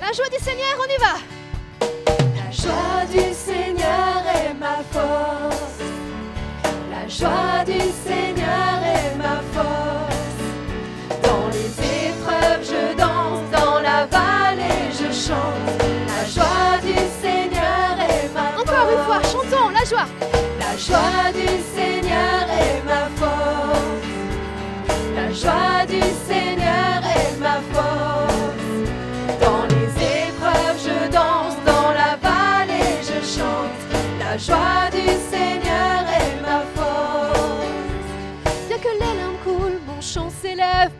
La joie du Seigneur, on y va. La joie du Seigneur est ma force. La joie du Seigneur est ma force. Dans les épreuves, je danse, dans la vallée, je chante. La joie du Seigneur est ma force. Encore une fois, chantons la joie. La joie du Seigneur est ma force. La joie du Seigneur est ma force. Dans les épreuves, je danse, dans la vallée, je chante. La joie du Seigneur est ma force. Bien que les larmes coulent, mon chant s'élève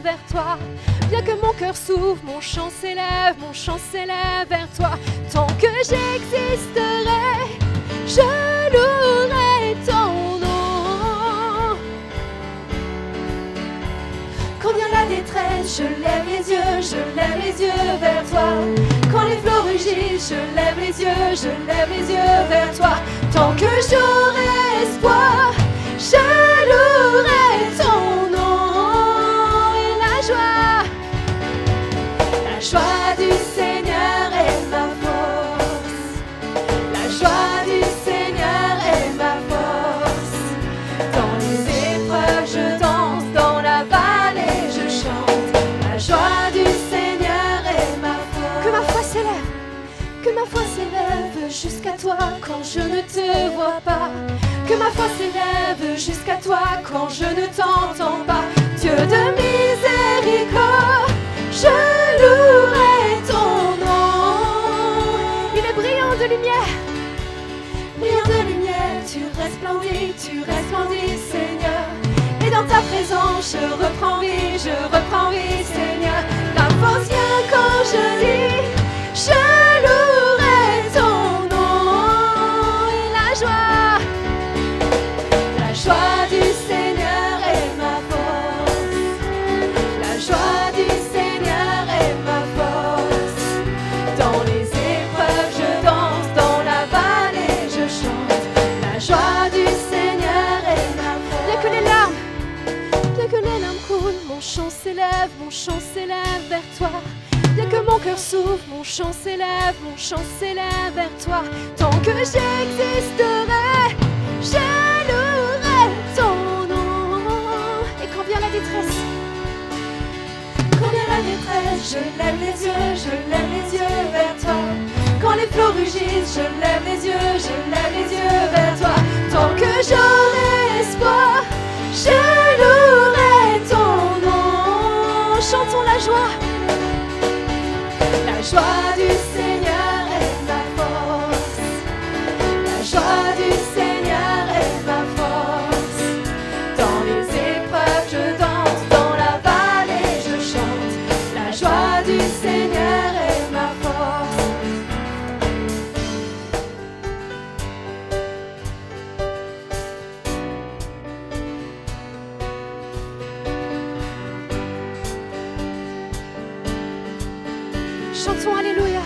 vers toi. Bien que mon cœur s'ouvre, mon chant s'élève vers toi. Tant que j'existerai, je louerai ton nom. Quand vient la détresse, je lève les yeux vers toi. Quand les flots rugissent, je lève les yeux vers toi. Tant que j'aurai espoir, je louerai ton nom. Et la joie du Seigneur est ma force. La joie du Seigneur est ma force. Dans les épreuves, je danse, dans la vallée, je chante. La joie du Seigneur est ma force. Que ma foi s'élève jusqu'à toi quand je ne te vois pas. Que ma foi s'élève jusqu'à toi quand je ne t'entends pas. Dieu de miséricorde, je louerai ton nom. Il est brillant de lumière. Brillant de lumière, tu resplendis, Seigneur. Et dans ta présence, je reprends vie, Seigneur. La force vient quand je dis, je louerai ton nom. Et la joie du Seigneur est ma force. La joie du Seigneur est ma force. Dans les épreuves, je danse, dans la vallée, je chante. La joie du Seigneur est ma force. Bien que les larmes coulent, mon chant s'élève vers toi. Bien que mon cœur s'ouvre, mon chant s'élève vers toi. Tant que j'existerai, je louerai ton nom. Et quand vient la détresse, je lève les yeux vers toi. Quand les flots rugissent, je lève les yeux vers toi. Tant que j'aurai espoir, je louerai ton nom. chantons la joie. La joie du Seigneur est ma force. La joie du Seigneur est ma force. Dans les épreuves, je danse, dans la vallée, je chante. La joie du Seigneur est ma force. Chantons Alléluia.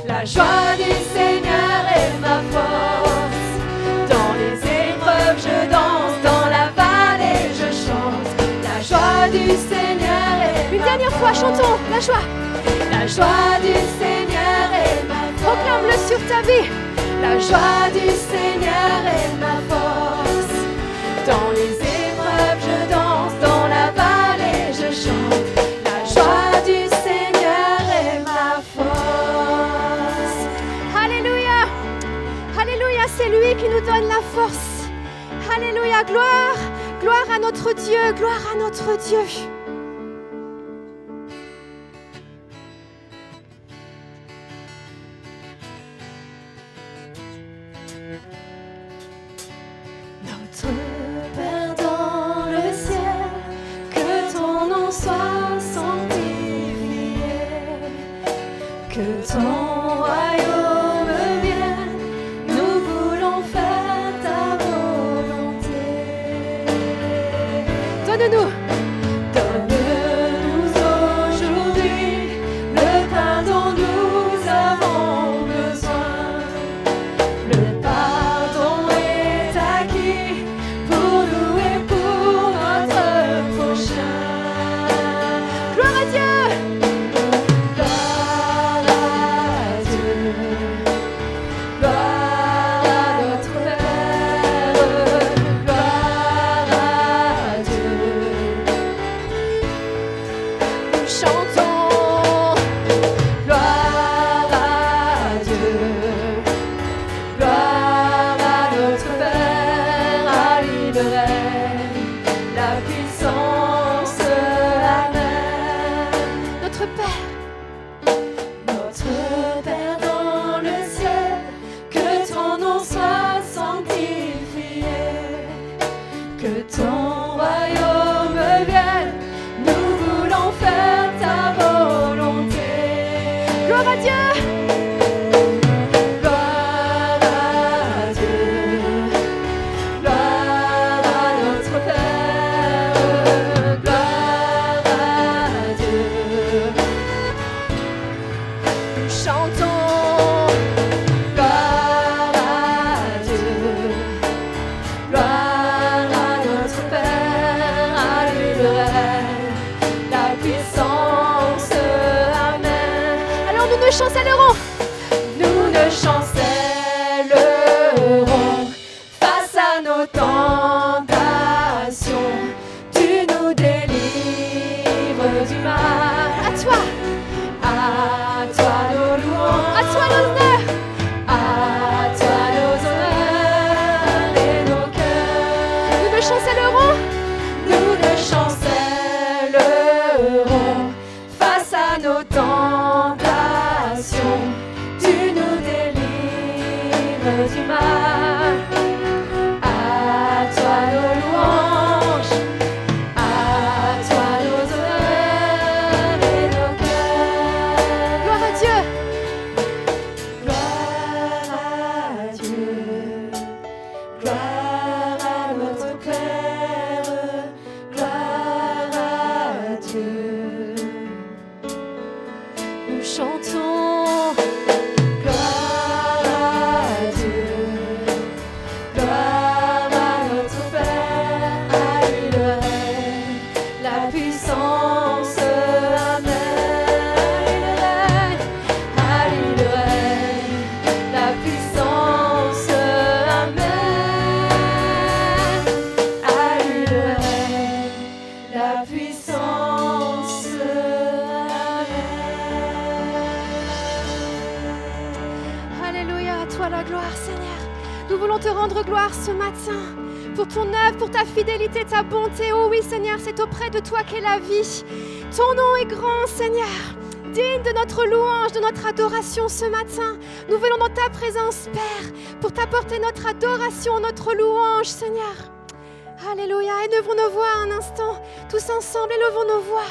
La joie du Seigneur est ma force. Dans les épreuves, je danse, dans la vallée, je chante. La joie du Seigneur est ma force. Une dernière fois, chantons la joie. La joie du Seigneur est ma force. Proclame-le sur ta vie. La joie du Seigneur est ma force. Dans les épreuves, je danse, dans la vallée, je chante. La joie du Seigneur est ma force. lui qui nous donne la force. Alléluia, gloire, gloire à notre Dieu, gloire à notre Dieu. Notre Père dans le ciel, que ton nom soit sanctifié, que ton royaume vienne, nous voulons faire ta volonté. Donne-nous. Donne-nous aujourd'hui le pain dont nous avons besoin. Le pardon est acquis pour nous et pour notre prochain. Gloire à Dieu. Gloire à Dieu, gloire à notre Père, gloire à Dieu. Nous chantons. Gloire à Dieu, gloire à notre Père, à lui le règne, la puissance, Amen. Notre Père, Notre Père dans le ciel, que ton nom soit sanctifié, que ton royaume vienne, nous voulons faire ta volonté. gloire à Dieu. Gloire à Dieu, gloire à notre Père, gloire à Dieu. Nous chantons. Gloire à Dieu, gloire à notre Père, à lui le règne, la puissance, Amen. Alors nous nous chancellerons. Nous ne chancellerons face à nos tentations. Tu nous délivres du mal. À toi, À toi nos louanges. à toi l'honneur. À toi nos honneurs et nos cœurs. Nous nous chancellerons. Nous ne chancellerons face à nos tentations. Tu nous délivres du mal. À toi nos louanges, à toi nos honneurs et nos cœurs. Gloire à Dieu. Gloire à Dieu, gloire à notre Père, gloire à Dieu. Nous chantons. Gloire à Dieu, gloire à notre Père, à lui le règne, la puissance, Amen. À lui le règne, la puissance, Amen. À lui le règne, la puissance, Amen. Alléluia, à toi la gloire, Seigneur. Nous voulons te rendre gloire ce matin pour ton œuvre, pour ta fidélité, ta bonté. Oh oui, Seigneur, c'est auprès de toi qu'est la vie. Ton nom est grand, Seigneur. Digne de notre louange, de notre adoration ce matin. Nous venons dans ta présence, Père, pour t'apporter notre adoration, notre louange, Seigneur. Alléluia. Élevons nos voix un instant, tous ensemble, élevons nos voix.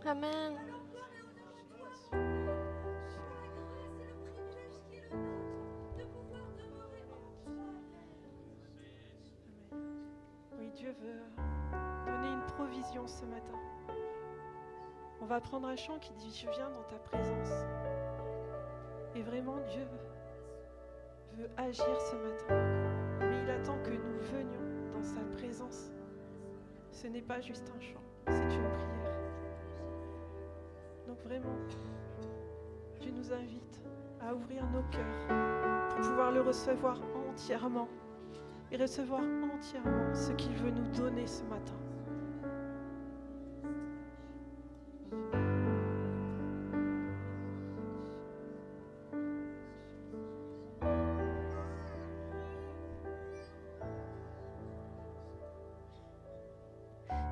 Amen. Oui, Dieu veut donner une provision ce matin. On va prendre un chant qui dit « Je viens dans ta présence ». Et vraiment, Dieu veut agir ce matin. Mais il attend que nous venions dans sa présence. Ce n'est pas juste un chant, c'est une prière. Donc vraiment, Dieu nous invite à ouvrir nos cœurs pour pouvoir le recevoir entièrement et recevoir entièrement ce qu'il veut nous donner ce matin.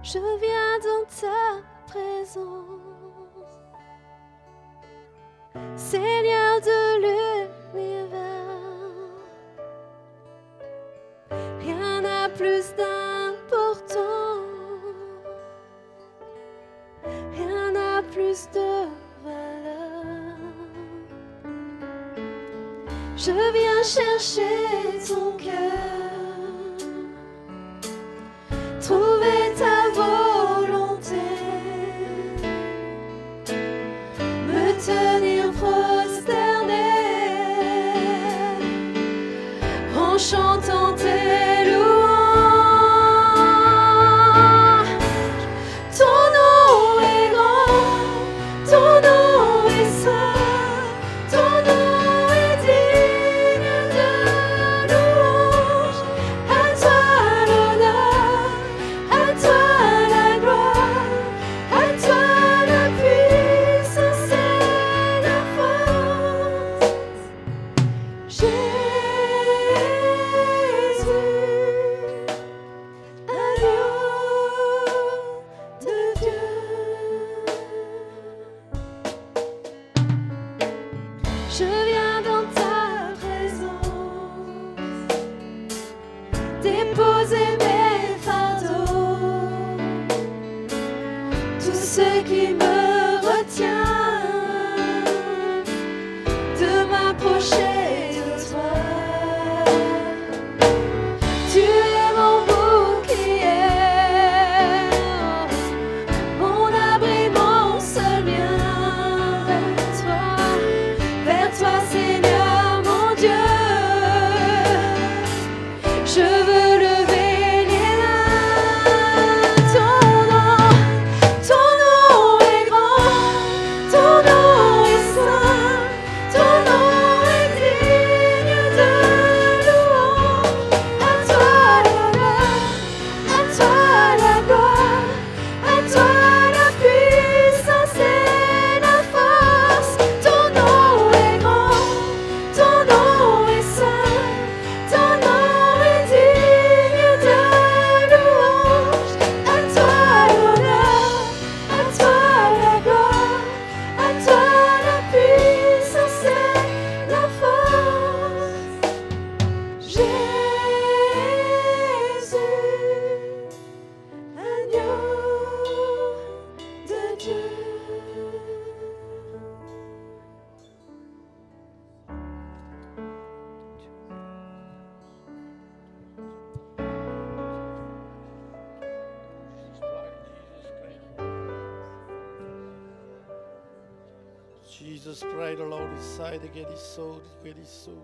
Je viens dans ta présence, Seigneur de l'univers. Rien n'a plus d'importance, rien n'a plus de valeur. Je viens chercher ton cœur, trouver ta volonté, me tenir prosterné en chantant tes louanges. Ton nom est grand, ton nom est saint, ton nom est digne de louange. À toi l'honneur, à toi la gloire, à toi la puissance et la force. Jésus, agneau de Dieu. Je viens dans ta présence, déposer mes fardeaux, tout ce qui me retient de m'approcher de toi. Tu es mon bouclier, mon abri, mon seul bien. Vers toi Seigneur mon Dieu, je veux lever les mains. Ton nom est grand, ton nom est saint, ton nom est digne de louange. À toi l'honneur, à toi la gloire, à toi la puissance et la force. Ton nom est grand, ton nom est saint, ton nom est digne de louange. À toi l'honneur, à toi la gloire, à toi la puissance et la force. Jésus, agneau de Dieu. Jesus Christ, the Lord is side to get his soul, to get his soul.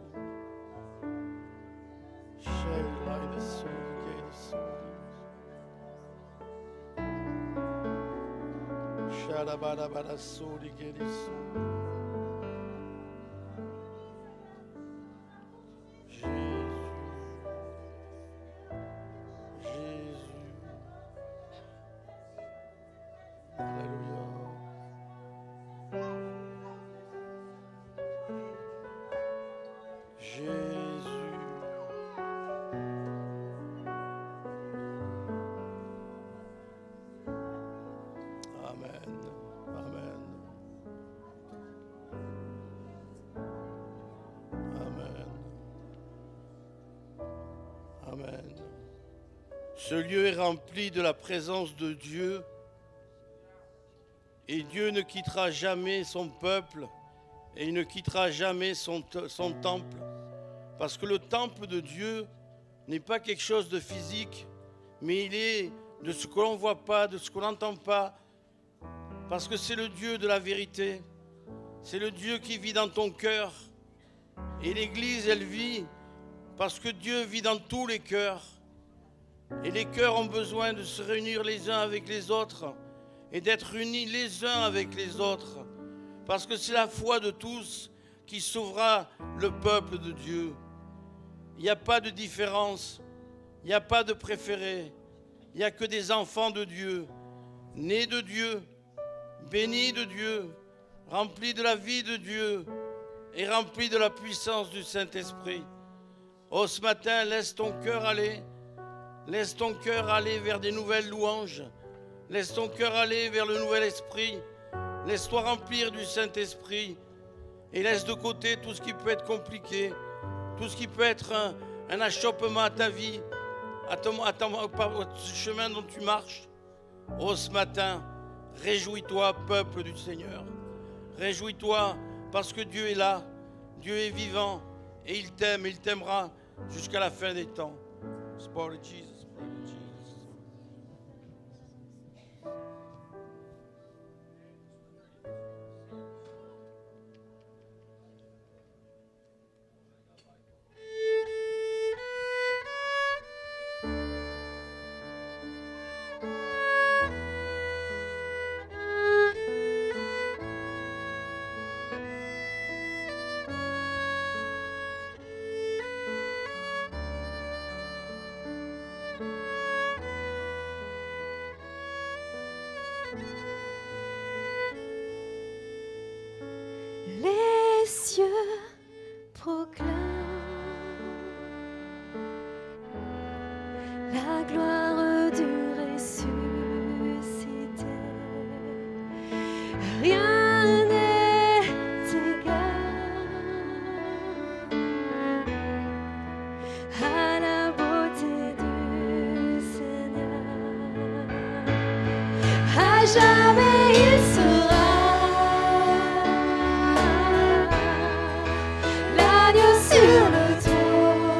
Share light the soul, to get his soul. Shada bada bada soul, to get his soul. Ce lieu est rempli de la présence de Dieu. Et Dieu ne quittera jamais son peuple et il ne quittera jamais son temple. Parce que le temple de Dieu n'est pas quelque chose de physique, mais il est de ce que l'on ne voit pas, de ce qu'on n'entend pas. Parce que c'est le Dieu de la vérité. C'est le Dieu qui vit dans ton cœur. Et l'Église, elle vit parce que Dieu vit dans tous les cœurs. Et les cœurs ont besoin de se réunir les uns avec les autres et d'être unis les uns avec les autres. Parce que c'est la foi de tous qui sauvera le peuple de Dieu. Il n'y a pas de différence, il n'y a pas de préféré. Il n'y a que des enfants de Dieu, nés de Dieu, bénis de Dieu, remplis de la vie de Dieu et remplis de la puissance du Saint-Esprit. Oh, ce matin, laisse ton cœur aller. Laisse ton cœur aller vers des nouvelles louanges. Laisse ton cœur aller vers le nouvel esprit. Laisse-toi remplir du Saint-Esprit. Et laisse de côté tout ce qui peut être compliqué, tout ce qui peut être un achoppement à ta vie, au chemin dont tu marches. Oh, ce matin, réjouis-toi, peuple du Seigneur. Réjouis-toi parce que Dieu est là, Dieu est vivant et il t'aime et il t'aimera jusqu'à la fin des temps. Spirit of Jesus, Spirit of Jesus. Les cieux proclament la gloire du ressuscité. Rien n'est égal à la beauté du Seigneur. À jamais il sera sur le trône.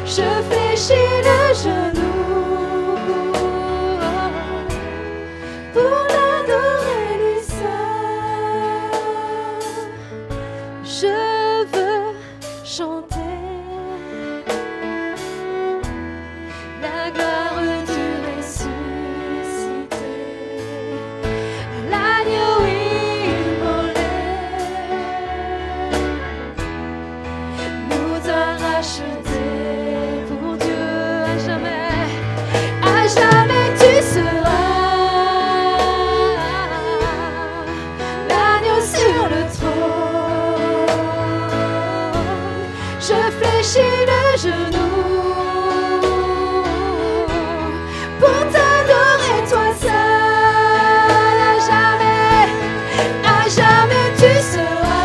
Je fléchis le genou pour l'adorer lui seul. Je veux chanter la gloire du ressuscité. L'agneau racheté pour Dieu à jamais. À jamais tu seras l'agneau sur le trône. Je fléchis le genou pour t'adorer toi seul. À jamais tu seras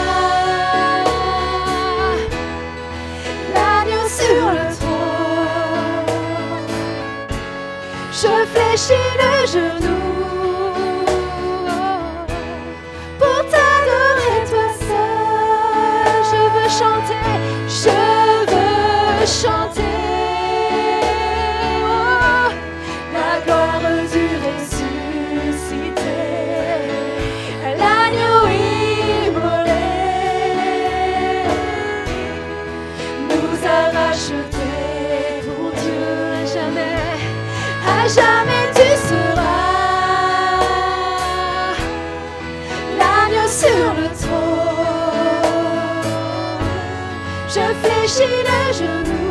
sur le trône. Je fléchis le genou pour t'adorer toi seul. Je veux chanter, oh, la gloire du ressuscité, l'agneau immolé nous a racheté pour Dieu à jamais. À jamais tu seras l'agneau sur le trône. Je fléchis le genou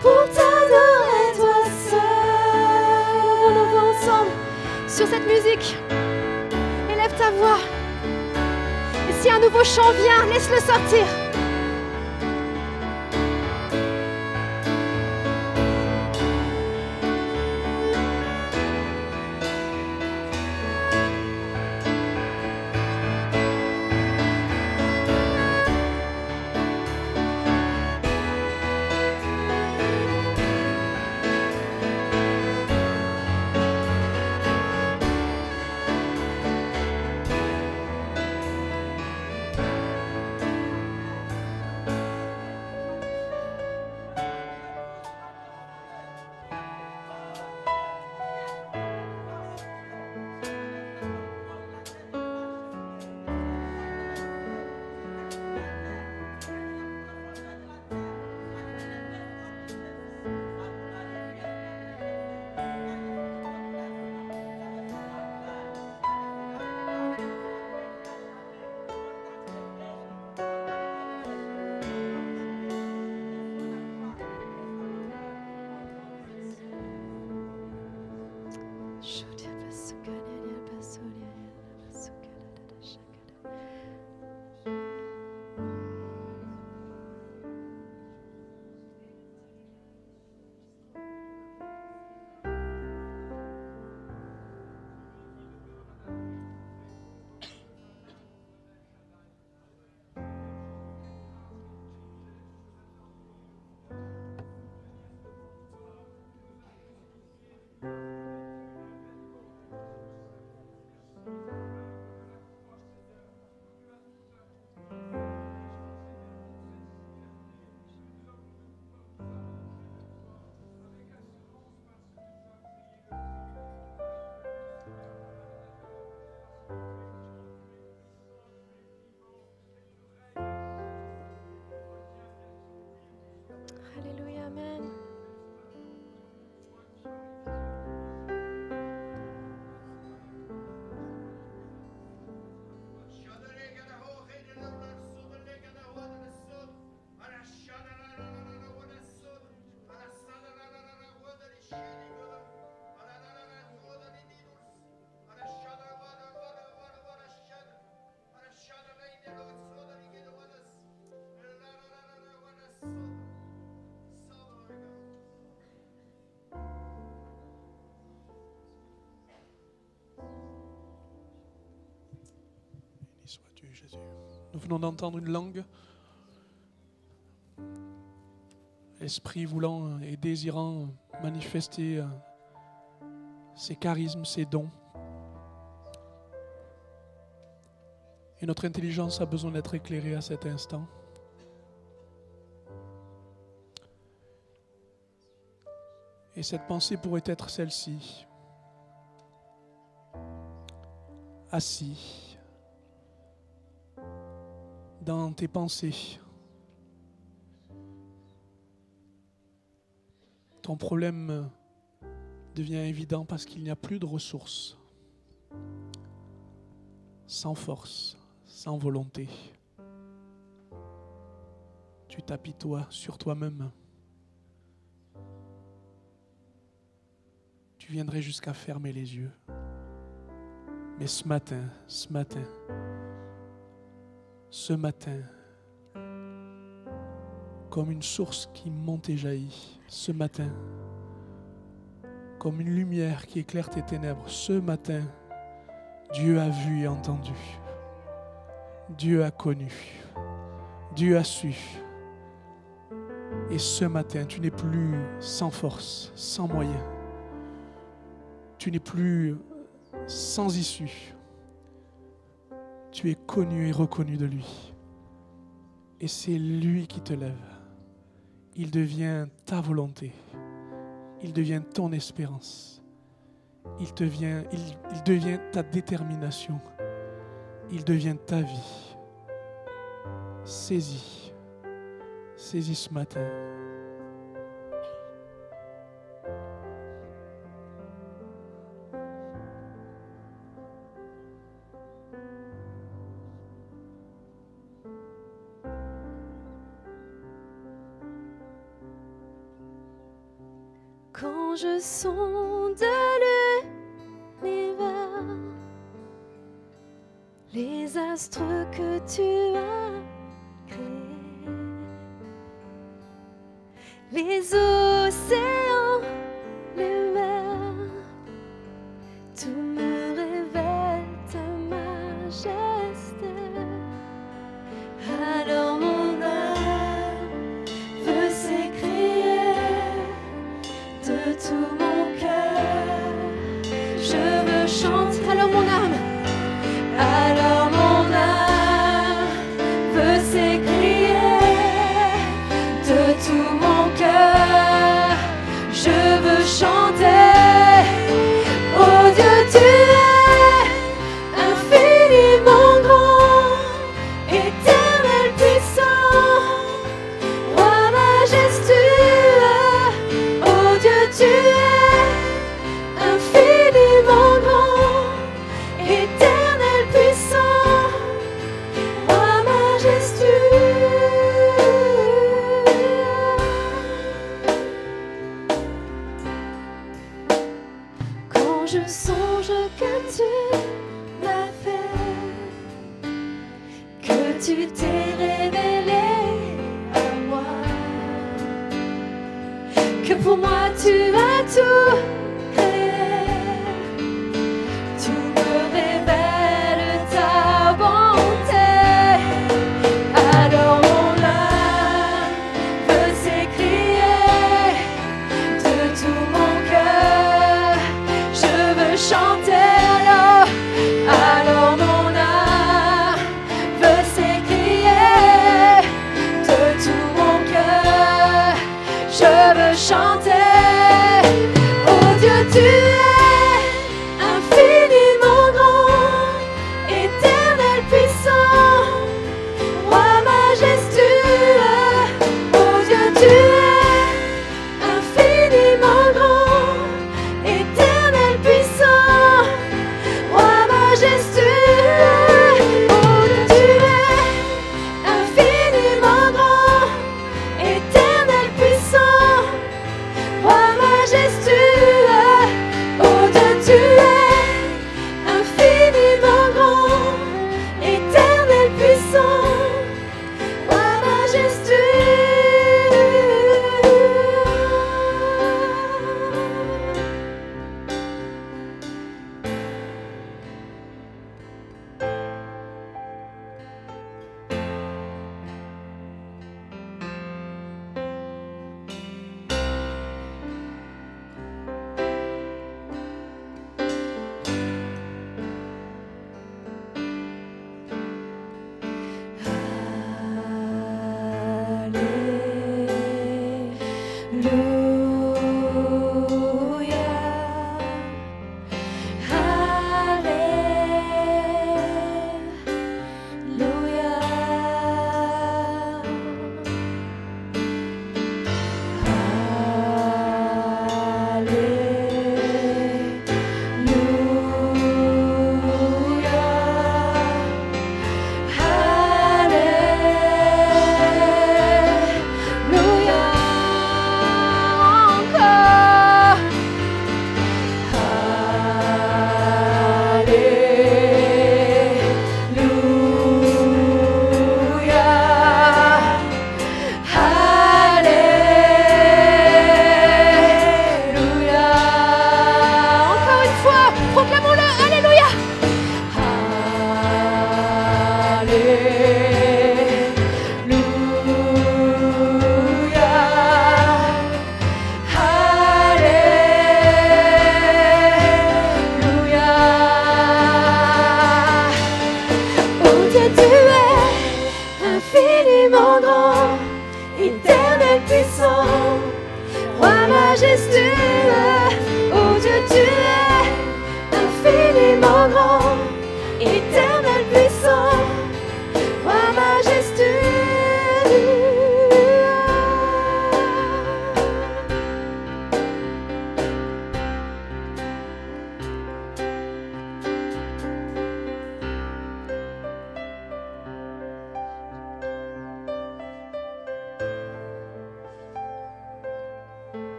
pour t'adorer toi seul. On va ensemble sur cette musique. Élève ta voix. Et si un nouveau chant vient, laisse-le sortir. Nous venons d'entendre une langue. Esprit voulant et désirant manifester ses charismes, ses dons. Et notre intelligence a besoin d'être éclairée à cet instant. Et cette pensée pourrait être celle-ci. Assis dans tes pensées. Ton problème devient évident parce qu'il n'y a plus de ressources. Sans force, sans volonté. Tu t'apitoies sur toi-même. Tu viendrais jusqu'à fermer les yeux. Mais ce matin, comme une source qui monte et jaillit, ce matin, comme une lumière qui éclaire tes ténèbres, ce matin, Dieu a vu et entendu. Dieu a connu. Dieu a su. Et ce matin, tu n'es plus sans force, sans moyen. Tu n'es plus sans issue. Tu es connu et reconnu de lui. Et c'est lui qui te lève. Il devient ta volonté. Il devient ton espérance. Il devient ta détermination. Il devient ta vie. Saisis ce matin. Quand je sonde l'univers, les astres que tu as créés, les océans, les mers, tout me révèle ta majesté. Alors mon âme veut s'écrier de tout mon cœur, je veux chanter. Alors mon âme veut s'écrier de tout mon cœur, je veux chanter. Oh Dieu, tu es infiniment grand, éternel puissant, roi majestueux. Oh Dieu, tu es infiniment grand, éternel puissant, roi majestueux. Quand je songe que tu l'as fait, que tu t'es révélé à moi, que pour moi tu as tout créé, tu me révèles ta bonté. Alors mon âme veut s'écrier de tout mon cœur, je veux chanter. Alors mon âme veut s'écrier de tout mon cœur, je veux chanter. Oh Dieu, tu es infiniment grand, éternel puissant, roi majestueux. Oh Dieu, tu es infiniment grand, éternel puissant, roi majestueux. Oh Dieu, tu es infiniment grand, éternel puissant,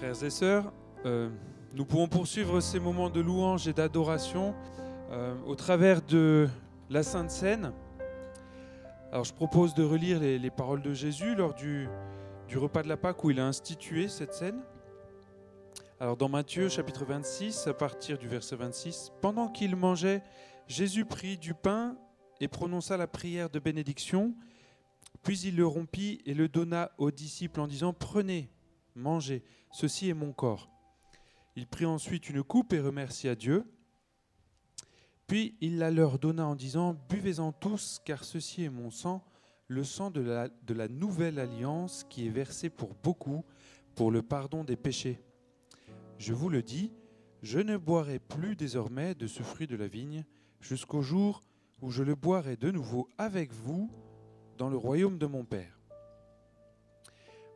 Frères et sœurs, nous pouvons poursuivre ces moments de louange et d'adoration au travers de la Sainte Seine. Alors je propose de relire les paroles de Jésus lors du repas de la Pâque où il a institué cette scène. Alors dans Matthieu chapitre 26, à partir du verset 26, « Pendant qu'il mangeait, Jésus prit du pain et prononça la prière de bénédiction, puis il le rompit et le donna aux disciples en disant « Prenez, mangez, ceci est mon corps. » Il prit ensuite une coupe et remercia Dieu. Puis il la leur donna en disant « Buvez-en tous, car ceci est mon sang, le sang de la nouvelle alliance qui est versé pour beaucoup, pour le pardon des péchés. Je vous le dis, je ne boirai plus désormais de ce fruit de la vigne, jusqu'au jour où je le boirai de nouveau avec vous dans le royaume de mon Père. »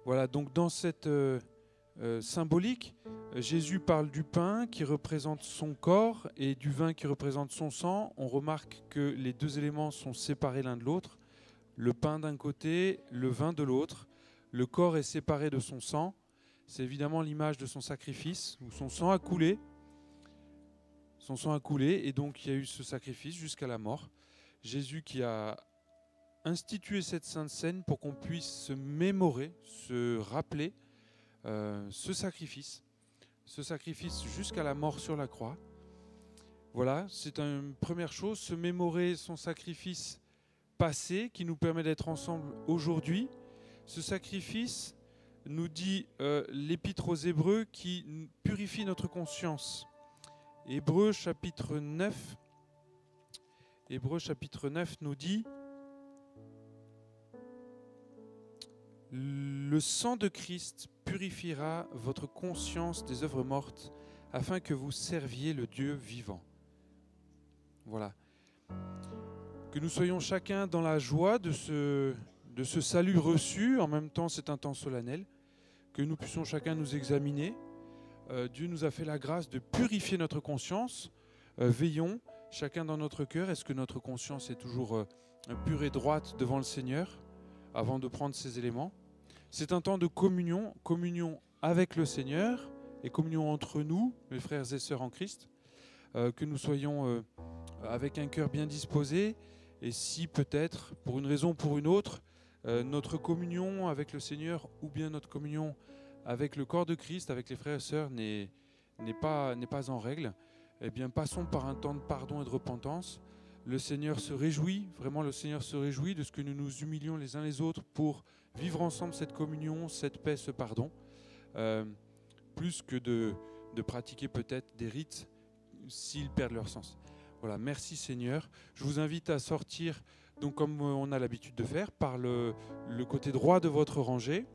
Voilà, donc dans cette symbolique, Jésus parle du pain qui représente son corps et du vin qui représente son sang. On remarque que les deux éléments sont séparés l'un de l'autre. Le pain d'un côté, le vin de l'autre. Le corps est séparé de son sang. C'est évidemment l'image de son sacrifice, où son sang a coulé. Son sang a coulé et donc il y a eu ce sacrifice jusqu'à la mort. Jésus qui a institué cette sainte scène pour qu'on puisse se mémorer, se rappeler ce sacrifice jusqu'à la mort sur la croix. Voilà, c'est une première chose, se mémorer son sacrifice passé qui nous permet d'être ensemble aujourd'hui. Ce sacrifice, nous dit l'Épître aux Hébreux, qui purifie notre conscience. Hébreux chapitre 9 nous dit « Le sang de Christ purifiera votre conscience des œuvres mortes, afin que vous serviez le Dieu vivant. » Voilà. Que nous soyons chacun dans la joie de ce salut reçu. En même temps, c'est un temps solennel. Que nous puissions chacun nous examiner. Dieu nous a fait la grâce de purifier notre conscience. Veillons chacun dans notre cœur. Est-ce que notre conscience est toujours pure et droite devant le Seigneur avant de prendre ces éléments? C'est un temps de communion avec le Seigneur et communion entre nous, mes frères et sœurs en Christ. Que nous soyons avec un cœur bien disposé. Et si peut-être, pour une raison ou pour une autre, notre communion avec le Seigneur ou bien notre communion avec le corps de Christ, avec les frères et sœurs, n'est pas en règle, eh bien passons par un temps de pardon et de repentance. le Seigneur se réjouit, vraiment le Seigneur se réjouit de ce que nous nous humilions les uns les autres pour vivre ensemble cette communion, cette paix, ce pardon, plus que de pratiquer peut-être des rites s'ils perdent leur sens. Voilà, merci Seigneur. Je vous invite à sortir, donc comme on a l'habitude de faire, par le côté droit de votre rangée,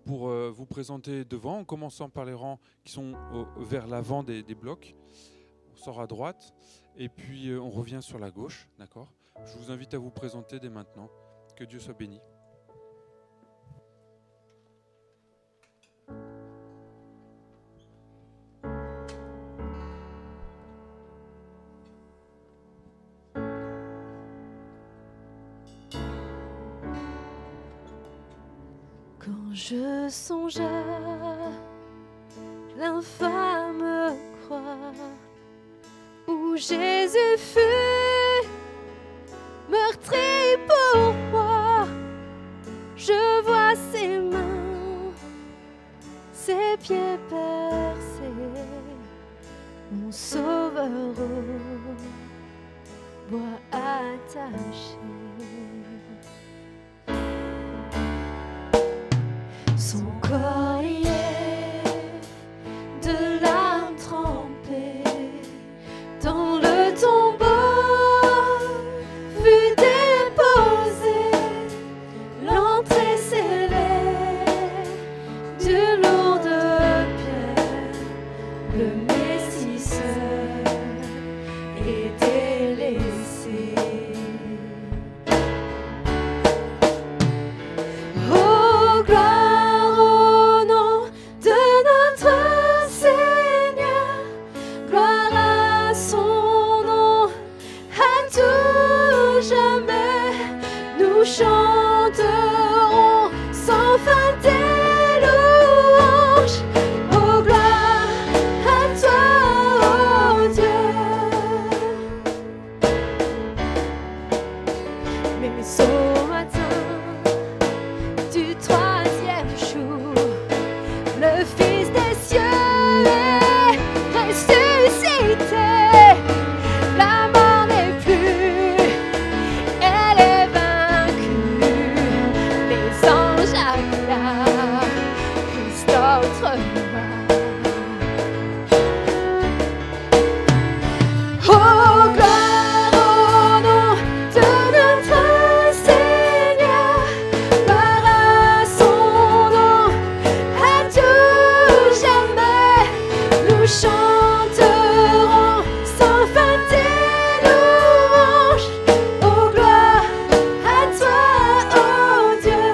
pour vous présenter devant, en commençant par les rangs qui sont vers l'avant des blocs. On sort à droite et puis on revient sur la gauche, d'accord ? Je vous invite à vous présenter dès maintenant. Que Dieu soit béni. Quand je songe à l'infâme croix où Jésus fut meurtri pour moi, je vois ses mains, ses pieds percés, mon sauveur au bois attaché. Son corps y est de larmes trempées dans le tombeau fut déposée l'entrée scellée d'une lourde pierre. Le Messie seul est délaissé. Oh gloire au nom de notre Seigneur, gloire à son nom, à tout jamais nous chanterons sans fin tes louanges. Oh gloire à toi, oh Dieu. Mais au matin du troisième jour, le Fils des cieux est ressuscité. La mort n'est plus, elle est vaincue. Les anges acclament Christ notre roi. Oh gloire au nom de notre Seigneur, gloire à son nom, à tout jamais nous chanterons sans fin tes louanges. Oh gloire à toi, oh Dieu.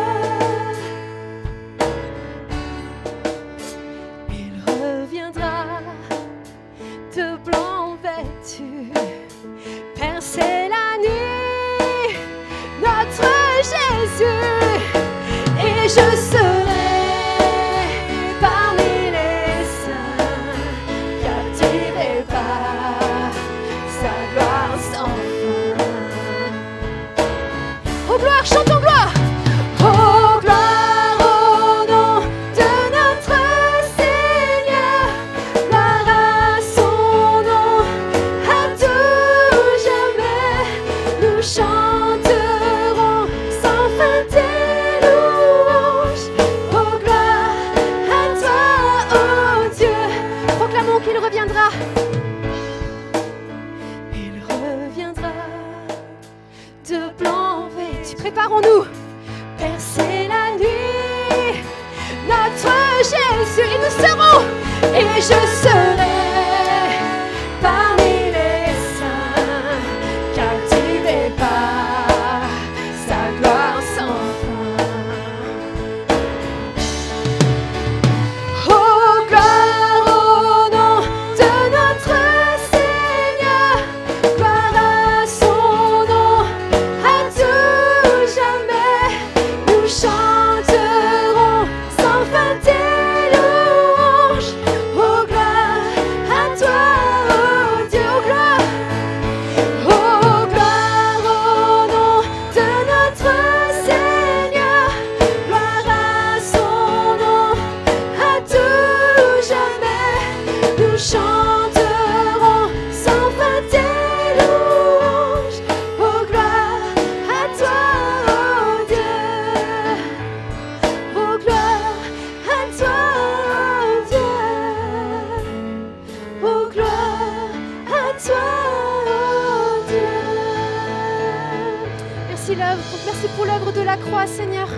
la croix, Seigneur.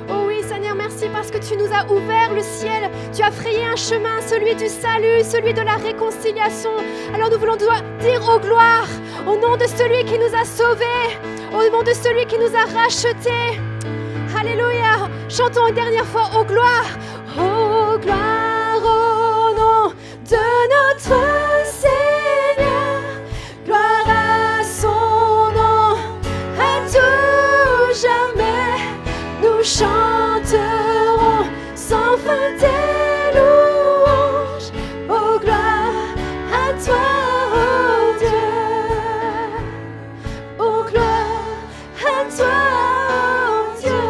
Oh oui, Seigneur, merci parce que tu nous as ouvert le ciel. Tu as frayé un chemin, celui du salut, celui de la réconciliation. Alors nous voulons dire ô gloire, au nom de celui qui nous a sauvés, au nom de celui qui nous a rachetés. Alléluia. Chantons une dernière fois ô gloire. Ô gloire au nom de notre Seigneur. Gloire à son nom, à tout jamais. Nous chanterons sans fin tes louanges. Oh gloire à toi, oh Dieu. Oh gloire à toi, oh Dieu.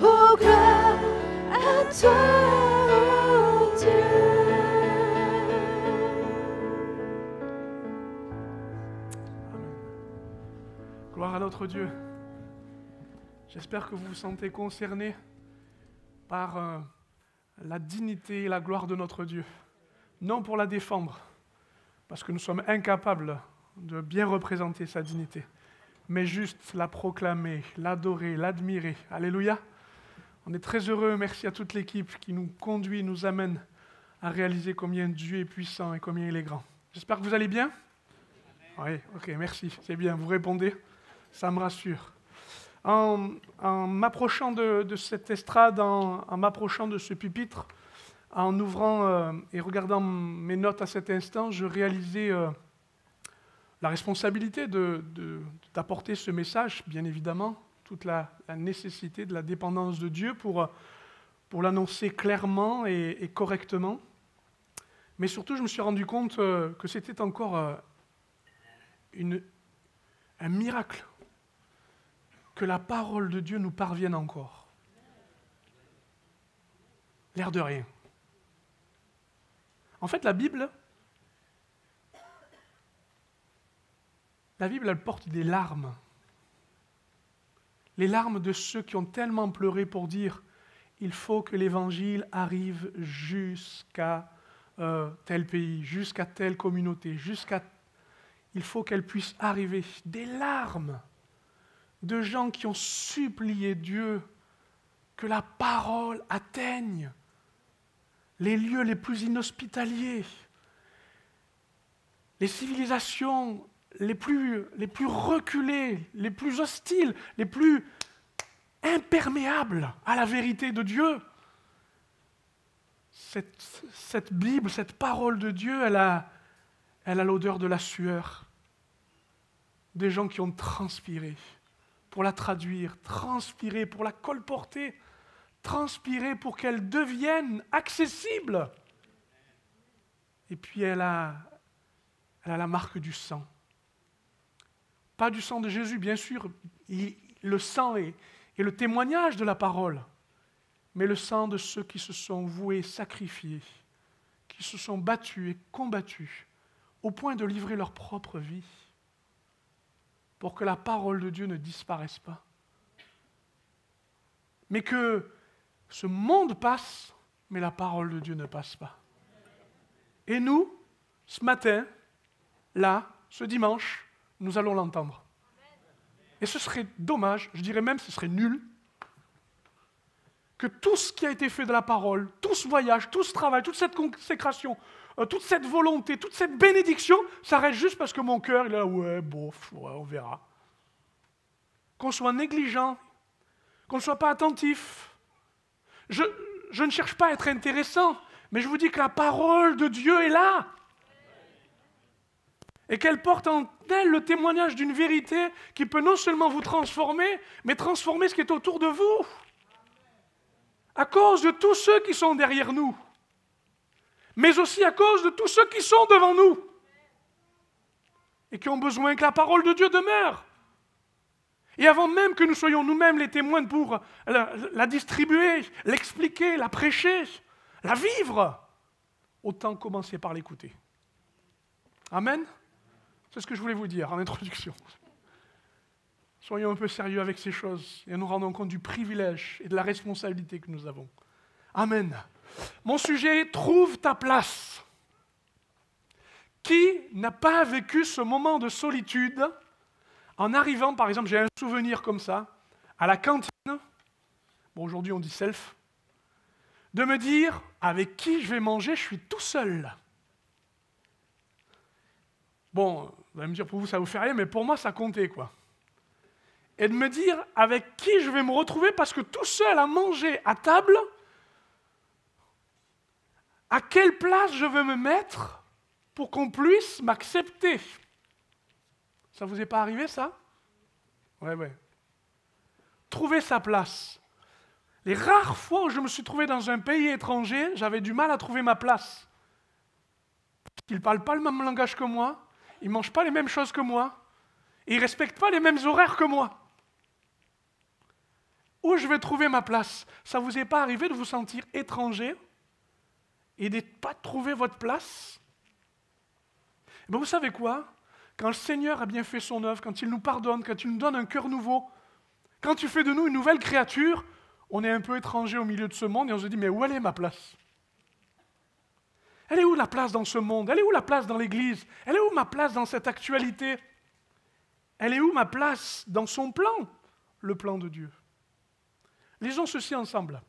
Oh gloire à toi, oh Dieu. Gloire à notre Dieu. J'espère que vous vous sentez concernés par la dignité et la gloire de notre Dieu. Non pour la défendre, parce que nous sommes incapables de bien représenter sa dignité, mais juste la proclamer, l'adorer, l'admirer. Alléluia. On est très heureux, merci à toute l'équipe qui nous conduit, nous amène à réaliser combien Dieu est puissant et combien il est grand. J'espère que vous allez bien. Oui, ok, merci, c'est bien, vous répondez, ça me rassure. En m'approchant de cette estrade, en m'approchant de ce pupitre, en ouvrant et regardant mes notes à cet instant, je réalisais la responsabilité d'apporter ce message, bien évidemment, toute la nécessité de la dépendance de Dieu pour l'annoncer clairement et correctement. Mais surtout, je me suis rendu compte que c'était encore un miracle que la parole de Dieu nous parvienne encore. L'air de rien. En fait, la Bible, elle porte des larmes. Les larmes de ceux qui ont tellement pleuré pour dire « il faut que l'Évangile arrive jusqu'à tel pays, jusqu'à telle communauté, il faut qu'elle puisse arriver. » Des larmes de gens qui ont supplié Dieu que la parole atteigne les lieux les plus inhospitaliers, les civilisations les plus reculées, les plus hostiles, les plus imperméables à la vérité de Dieu. Cette Bible, cette parole de Dieu, elle a l'odeur de la sueur. Des gens qui ont transpiré pour la traduire, transpirer pour la colporter, transpirer pour qu'elle devienne accessible. Et puis elle a la marque du sang. Pas du sang de Jésus, bien sûr, le sang est le témoignage de la parole, mais le sang de ceux qui se sont voués, sacrifiés, qui se sont battus et combattus, au point de livrer leur propre vie, pour que la parole de Dieu ne disparaisse pas. Mais que ce monde passe, mais la parole de Dieu ne passe pas. Et nous, ce matin, là, ce dimanche, nous allons l'entendre. Et ce serait dommage, je dirais même ce serait nul, que tout ce qui a été fait de la parole, tout ce voyage, tout ce travail, toute cette consécration, toute cette volonté, toute cette bénédiction, ça reste juste parce que mon cœur, il est là, ouais, bof, ouais, on verra. Qu'on soit négligent, qu'on ne soit pas attentif. Je ne cherche pas à être intéressant, mais je vous dis que la parole de Dieu est là. Et qu'elle porte en elle le témoignage d'une vérité qui peut non seulement vous transformer, mais transformer ce qui est autour de vous. À cause de tous ceux qui sont derrière nous, mais aussi à cause de tous ceux qui sont devant nous et qui ont besoin que la parole de Dieu demeure. Et avant même que nous soyons nous-mêmes les témoins pour la distribuer, l'expliquer, la prêcher, la vivre, autant commencer par l'écouter. Amen. C'est ce que je voulais vous dire en introduction. Soyons un peu sérieux avec ces choses et nous rendons compte du privilège et de la responsabilité que nous avons. Amen. Mon sujet, trouve ta place. Qui n'a pas vécu ce moment de solitude En arrivant, par exemple, j'ai un souvenir comme ça, à la cantine, bon aujourd'hui on dit self, de me dire avec qui je vais manger, je suis tout seul. Bon, vous allez me dire pour vous ça vous fait rien, mais pour moi ça comptait quoi. Et de me dire avec qui je vais me retrouver parce que tout seul à manger à table, à quelle place je veux me mettre pour qu'on puisse m'accepter. Ça vous est pas arrivé ça? Ouais. Trouver sa place. Les rares fois où je me suis trouvé dans un pays étranger, j'avais du mal à trouver ma place. Ils ne parlent pas le même langage que moi, ils ne mangent pas les mêmes choses que moi, et ils ne respectent pas les mêmes horaires que moi. Où je vais trouver ma place? Ça ne vous est pas arrivé de vous sentir étranger et de ne pas trouver votre place? Et bien vous savez quoi? Quand le Seigneur a bien fait son œuvre, quand il nous pardonne, quand il nous donne un cœur nouveau, quand il fait de nous une nouvelle créature, on est un peu étranger au milieu de ce monde et on se dit, mais où elle est ma place? Elle est où la place dans ce monde? Elle est où la place dans l'Église? Elle est où ma place dans cette actualité? Elle est où ma place dans son plan, le plan de Dieu? Lisons ceci ensemble.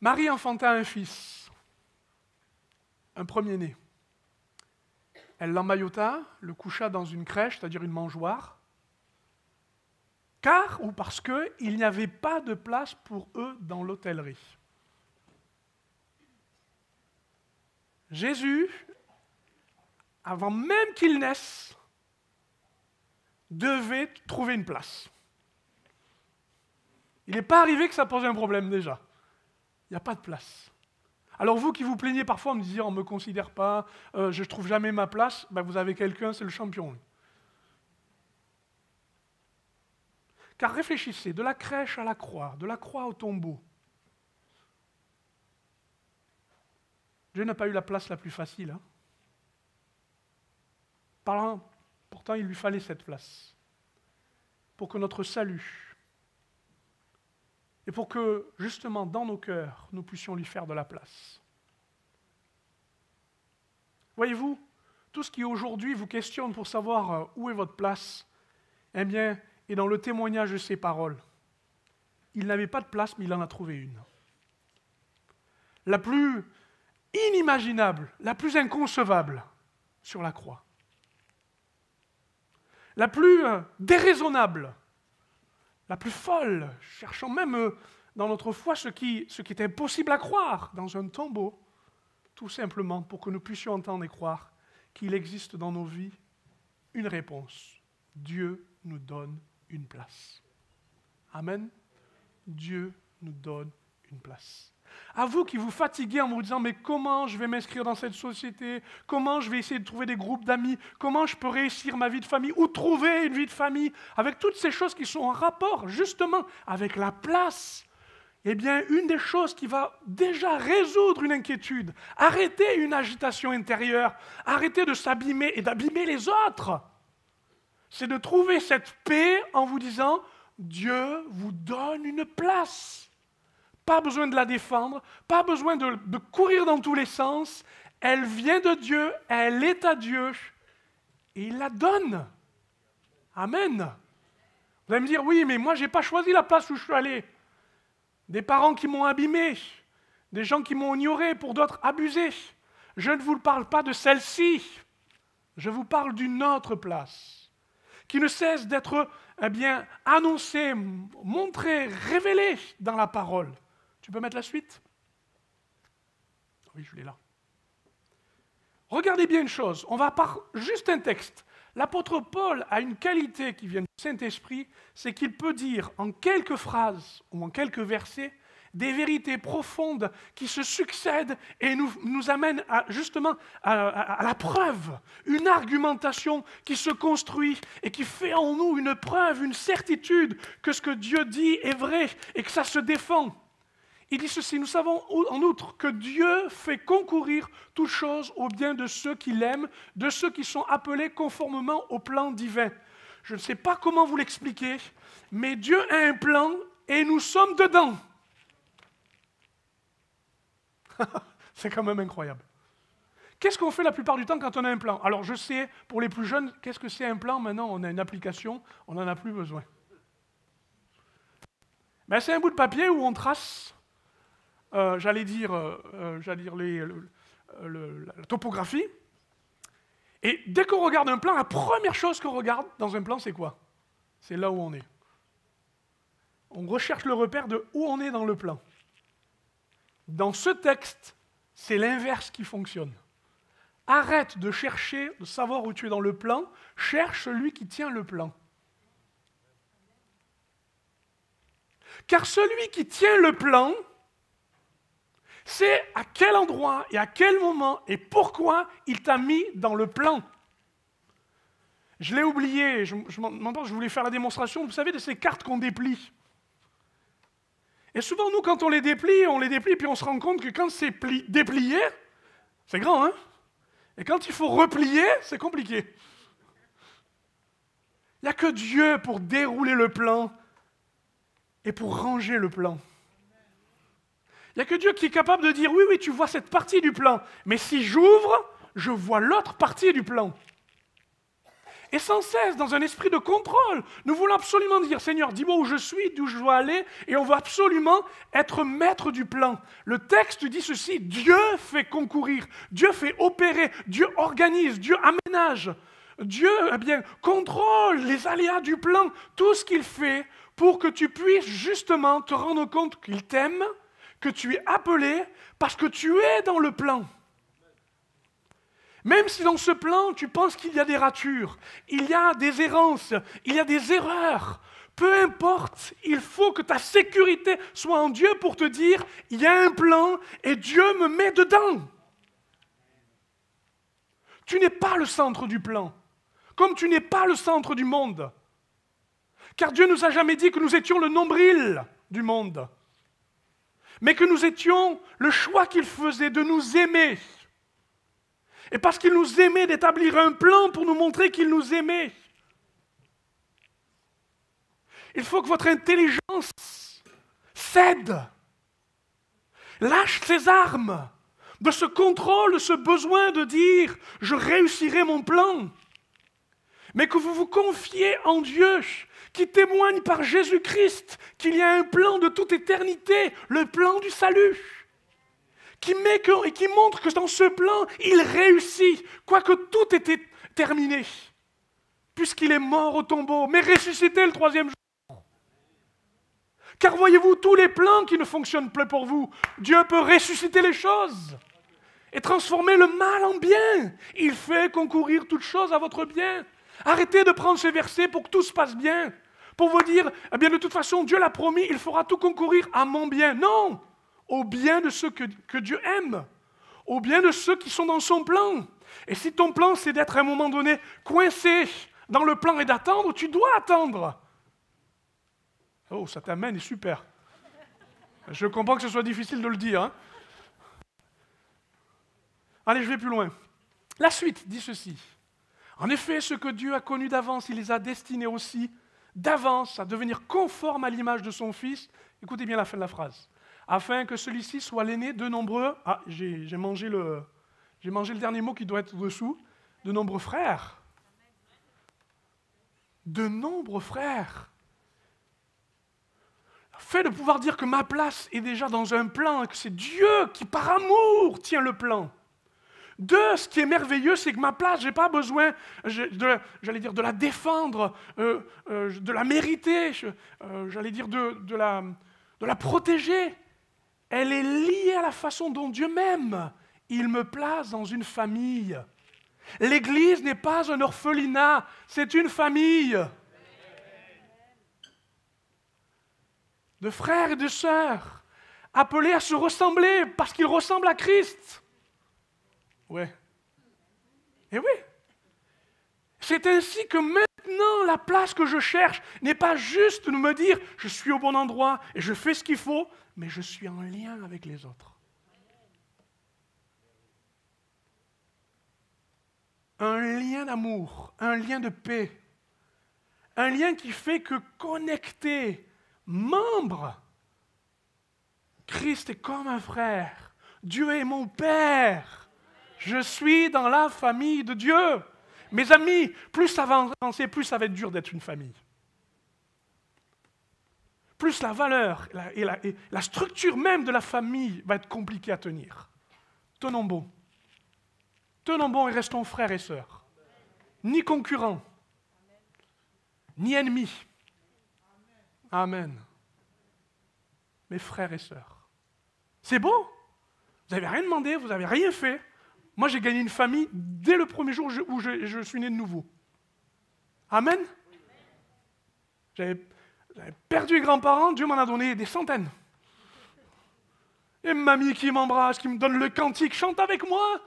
Marie enfanta un fils, un premier-né. Elle l'emmaillota, le coucha dans une crèche, c'est-à-dire une mangeoire, car ou parce qu'il n'y avait pas de place pour eux dans l'hôtellerie. Jésus, avant même qu'il naisse, devait trouver une place. Il n'est pas arrivé que ça pose un problème déjà. Il n'y a pas de place. Alors vous qui vous plaignez parfois en me disant « on ne me considère pas, je ne trouve jamais ma place », ben vous avez quelqu'un, c'est le champion. Car réfléchissez, de la crèche à la croix, de la croix au tombeau. Dieu n'a pas eu la place la plus facile. Pourtant, il lui fallait cette place pour que notre salut, et pour que, justement, dans nos cœurs, nous puissions lui faire de la place. Voyez-vous, tout ce qui aujourd'hui vous questionne pour savoir où est votre place, eh bien, est dans le témoignage de ces paroles. Il n'avait pas de place, mais il en a trouvé une. La plus inimaginable, la plus inconcevable sur la croix. La plus déraisonnable, la plus folle, cherchant même dans notre foi ce qui est impossible à croire dans un tombeau, tout simplement pour que nous puissions entendre et croire qu'il existe dans nos vies une réponse. Dieu nous donne une place. Amen. Dieu nous donne une place. À vous qui vous fatiguez en vous disant « mais comment je vais m'inscrire dans cette société? Comment je vais essayer de trouver des groupes d'amis? Comment je peux réussir ma vie de famille? Ou trouver une vie de famille ?» Avec toutes ces choses qui sont en rapport justement avec la place. Eh bien, une des choses qui va déjà résoudre une inquiétude, arrêter une agitation intérieure, arrêter de s'abîmer et d'abîmer les autres, c'est de trouver cette paix en vous disant « Dieu vous donne une place ». Pas besoin de la défendre, pas besoin de courir dans tous les sens. Elle vient de Dieu, elle est à Dieu, et il la donne. Amen. Vous allez me dire, oui, mais moi, je n'ai pas choisi la place où je suis allé. Des parents qui m'ont abîmé, des gens qui m'ont ignoré, pour d'autres abusé. Je ne vous parle pas de celle-ci, je vous parle d'une autre place, qui ne cesse d'être annoncée, montrée, révélée dans la parole. Tu peux mettre la suite? Oui, je l'ai là. Regardez bien une chose, on va par juste un texte. L'apôtre Paul a une qualité qui vient du Saint-Esprit, c'est qu'il peut dire en quelques phrases ou en quelques versets des vérités profondes qui se succèdent et nous amènent justement à la preuve, une argumentation qui se construit et qui fait en nous une preuve, une certitude que ce que Dieu dit est vrai et que ça se défend. Il dit ceci, nous savons en outre que Dieu fait concourir toutes choses au bien de ceux qui l'aiment, de ceux qui sont appelés conformément au plan divin. Je ne sais pas comment vous l'expliquer, mais Dieu a un plan et nous sommes dedans. C'est quand même incroyable. Qu'est-ce qu'on fait la plupart du temps quand on a un plan? Alors je sais, pour les plus jeunes, qu'est-ce que c'est un plan? Maintenant, on a une application, on n'en a plus besoin. Ben, c'est un bout de papier où on trace, la topographie. Et dès qu'on regarde un plan, la première chose qu'on regarde dans un plan, c'est quoi? C'est là où on est. On recherche le repère de où on est dans le plan. Dans ce texte, c'est l'inverse qui fonctionne. Arrête de chercher, de savoir où tu es dans le plan, cherche celui qui tient le plan. Car celui qui tient le plan sait à quel endroit et à quel moment et pourquoi il t'a mis dans le plan. Je l'ai oublié, je voulais faire la démonstration, vous savez, de ces cartes qu'on déplie. Et souvent, nous, quand on les déplie, puis on se rend compte que quand c'est déplié, c'est grand, hein? Et quand il faut replier, c'est compliqué. Il n'y a que Dieu pour dérouler le plan et pour ranger le plan. Il n'y a que Dieu qui est capable de dire, oui, oui, tu vois cette partie du plan, mais si j'ouvre, je vois l'autre partie du plan. Et sans cesse, dans un esprit de contrôle, nous voulons absolument dire, Seigneur, dis-moi où je suis, d'où je dois aller, et on veut absolument être maître du plan. Le texte dit ceci, Dieu fait concourir, Dieu fait opérer, Dieu organise, Dieu aménage, Dieu contrôle les aléas du plan, tout ce qu'il fait pour que tu puisses justement te rendre compte qu'il t'aime, que tu es appelé parce que tu es dans le plan. Même si dans ce plan, tu penses qu'il y a des ratures, il y a des errances, il y a des erreurs, peu importe, il faut que ta sécurité soit en Dieu pour te dire, il y a un plan et Dieu me met dedans. Tu n'es pas le centre du plan, comme tu n'es pas le centre du monde. Car Dieu ne nous a jamais dit que nous étions le nombril du monde, mais que nous étions le choix qu'il faisait de nous aimer. Et parce qu'il nous aimait, d'établir un plan pour nous montrer qu'il nous aimait. Il faut que votre intelligence cède, lâche ses armes de ce contrôle, de ce besoin de dire « je réussirai mon plan », mais que vous vous confiez en Dieu, qui témoigne par Jésus-Christ qu'il y a un plan de toute éternité, le plan du salut. Qui montre que dans ce plan, il réussit, quoique tout était terminé, puisqu'il est mort au tombeau, mais ressuscité le 3e jour. Car voyez-vous, tous les plans qui ne fonctionnent plus pour vous, Dieu peut ressusciter les choses et transformer le mal en bien. Il fait concourir toutes choses à votre bien. Arrêtez de prendre ces versets pour que tout se passe bien, pour vous dire, eh bien de toute façon, Dieu l'a promis, il fera tout concourir à mon bien. Non! Au bien de ceux que Dieu aime, au bien de ceux qui sont dans son plan. Et si ton plan, c'est d'être à un moment donné coincé dans le plan et d'attendre, tu dois attendre. Oh, ça t'amène, est super. Je comprends que ce soit difficile de le dire. Hein. Allez, je vais plus loin. La suite dit ceci. En effet, ce que Dieu a connu d'avance, il les a destinés aussi d'avance à devenir conformes à l'image de son Fils. Écoutez bien la fin de la phrase. Afin que celui-ci soit l'aîné de nombreux... Ah, j'ai mangé le dernier mot qui doit être dessous. De nombreux frères. De nombreux frères. Le fait de pouvoir dire que ma place est déjà dans un plan, et que c'est Dieu qui, par amour, tient le plan. Ce qui est merveilleux, c'est que ma place, je n'ai pas besoin, de la défendre, de la mériter, de la protéger. Elle est liée à la façon dont Dieu m'aime. Il me place dans une famille. L'Église n'est pas un orphelinat, c'est une famille. De frères et de sœurs, appelés à se ressembler parce qu'ils ressemblent à Christ. Ouais. Et oui. C'est ainsi que maintenant, la place que je cherche n'est pas juste de me dire « je suis au bon endroit et je fais ce qu'il faut », mais je suis en lien avec les autres. Un lien d'amour, un lien de paix, un lien qui fait que connecté, membre, Christ est comme un frère, Dieu est mon Père, Je suis dans la famille de Dieu. Mes amis, plus ça va avancer, plus ça va être dur d'être une famille. Plus la valeur et la structure même de la famille va être compliquée à tenir. Tenons bon. Tenons bon et restons frères et sœurs. Ni concurrents, ni ennemis. Amen. Mes frères et sœurs. C'est beau. Vous n'avez rien demandé, vous n'avez rien fait. Moi, j'ai gagné une famille dès le premier jour où je suis né de nouveau. Amen. J'avais perdu les grands-parents, Dieu m'en a donné des centaines. Et mamie qui m'embrasse, qui me donne le cantique, chante avec moi,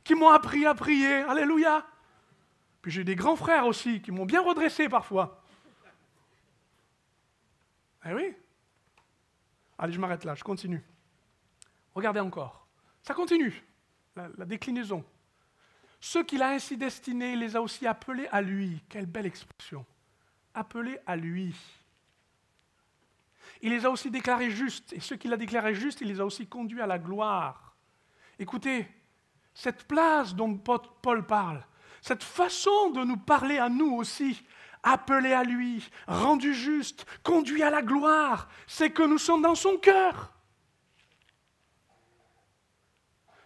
qui m'ont appris à prier. Alléluia. Puis j'ai des grands frères aussi qui m'ont bien redressé parfois. Eh oui. Allez, je m'arrête là, je continue. Regardez encore. Ça continue, la déclinaison. Ceux qu'il a ainsi destinés, il les a aussi appelés à lui. Quelle belle expression. Appelés à lui. Il les a aussi déclarés justes. Et ceux qu'il a déclarés justes, il les a aussi conduits à la gloire. Écoutez, cette place dont Paul parle, cette façon de nous parler à nous aussi, appelés à lui, rendus justes, conduits à la gloire, c'est que nous sommes dans son cœur.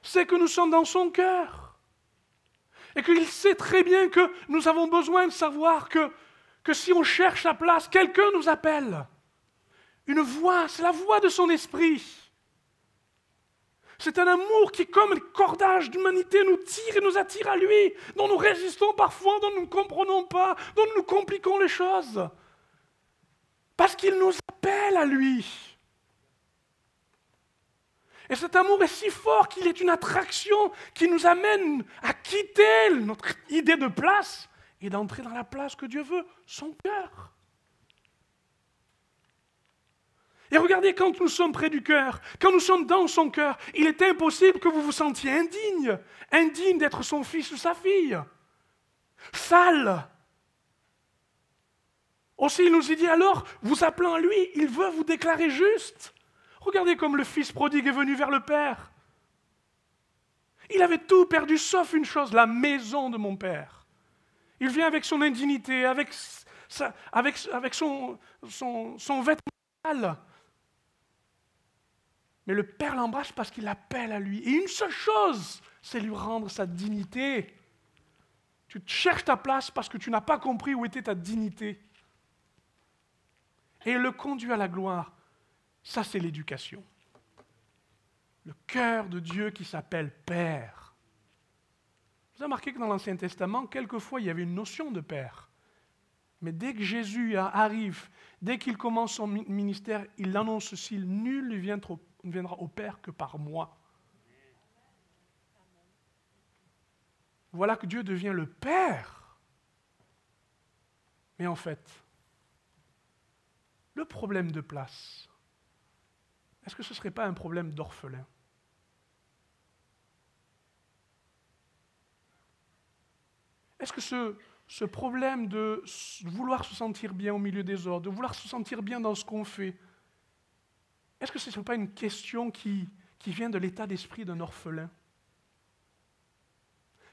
C'est que nous sommes dans son cœur. Et qu'il sait très bien que nous avons besoin de savoir que si on cherche sa place, quelqu'un nous appelle. Une voix, c'est la voix de son esprit. C'est un amour qui, comme les cordages d'humanité, nous tire et nous attire à lui, dont nous résistons parfois, dont nous ne comprenons pas, dont nous compliquons les choses. Parce qu'il nous appelle à lui. Et cet amour est si fort qu'il est une attraction qui nous amène à quitter notre idée de place et d'entrer dans la place que Dieu veut, son cœur. Et regardez, quand nous sommes près du cœur, quand nous sommes dans son cœur, il est impossible que vous vous sentiez indigne d'être son fils ou sa fille, sale. Aussi, il nous dit alors, vous appelant à lui, il veut vous déclarer juste. Regardez comme le fils prodigue est venu vers le Père. Il avait tout perdu sauf une chose, la maison de mon Père. Il vient avec son indignité, avec son vêtement. Mais le Père l'embrasse parce qu'il l'appelle à lui. Et une seule chose, c'est lui rendre sa dignité. Tu cherches ta place parce que tu n'as pas compris où était ta dignité. Et il le conduit à la gloire. Ça, c'est l'éducation. Le cœur de Dieu qui s'appelle Père. Vous avez remarqué que dans l'Ancien Testament, quelquefois, il y avait une notion de Père. Mais dès que Jésus arrive, dès qu'il commence son ministère, il annonce ceci, nul ne viendra au Père que par moi. Voilà que Dieu devient le Père. Mais en fait, le problème de place, est-ce que ce ne serait pas un problème d'orphelin? Est-ce que ce problème de vouloir se sentir bien au milieu des autres, de vouloir se sentir bien dans ce qu'on fait, est-ce que ce ne serait pas une question qui vient de l'état d'esprit d'un orphelin?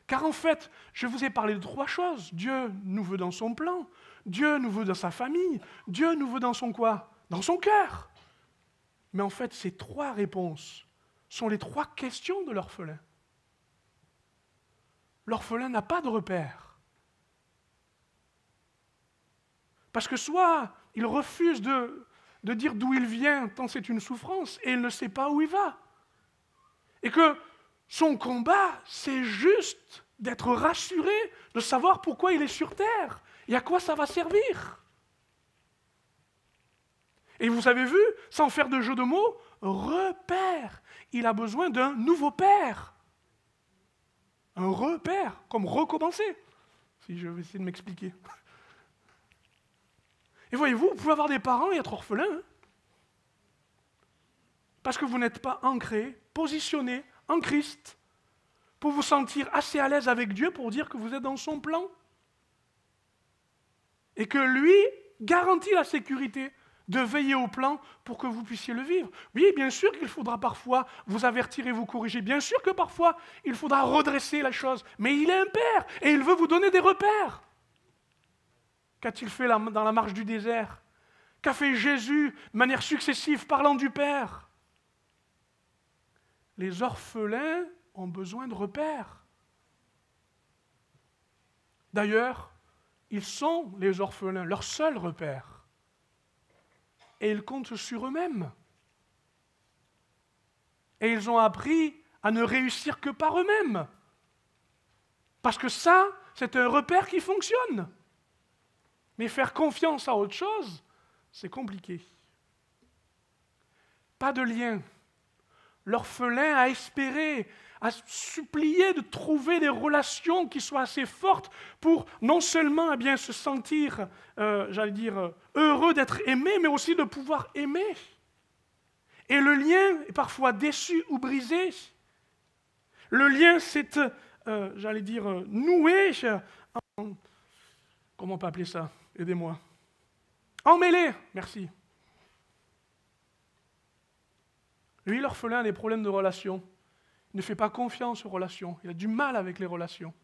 Car en fait, je vous ai parlé de trois choses. Dieu nous veut dans son plan, Dieu nous veut dans sa famille, Dieu nous veut dans son quoi? Dans son cœur. Mais en fait, ces trois réponses sont les trois questions de l'orphelin. L'orphelin n'a pas de repère. Parce que soit il refuse de dire d'où il vient, tant c'est une souffrance, et il ne sait pas où il va. Et que son combat, c'est juste d'être rassuré, de savoir pourquoi il est sur terre et à quoi ça va servir. Et vous avez vu, sans faire de jeu de mots, repère. Il a besoin d'un nouveau père. Un repère, comme recommencer. Si je vais essayer de m'expliquer. Et voyez-vous, vous pouvez avoir des parents et être orphelin. Hein, parce que vous n'êtes pas ancré, positionné en Christ, pour vous sentir assez à l'aise avec Dieu pour dire que vous êtes dans son plan. Et que lui garantit la sécurité de veiller au plan pour que vous puissiez le vivre. Oui, bien sûr qu'il faudra parfois vous avertir et vous corriger. Bien sûr que parfois, il faudra redresser la chose. Mais il est un Père et il veut vous donner des repères. Qu'a-t-il fait dans la marche du désert? Qu'a fait Jésus de manière successive parlant du Père? Les orphelins ont besoin de repères. D'ailleurs, ils sont, les orphelins, leur seul repère. Et ils comptent sur eux-mêmes. Et ils ont appris à ne réussir que par eux-mêmes. Parce que ça, c'est un repère qui fonctionne. Mais faire confiance à autre chose, c'est compliqué. Pas de lien. L'orphelin a espéré, a supplié de trouver des relations qui soient assez fortes pour non seulement se sentir, heureux d'être aimé, mais aussi de pouvoir aimer. Et le lien est parfois déçu ou brisé. Le lien s'est, noué, comment on peut appeler ça? Aidez-moi. Emmêlé, merci. Lui, l'orphelin, a des problèmes de relations. Il ne fait pas confiance aux relations. Il a du mal avec les relations.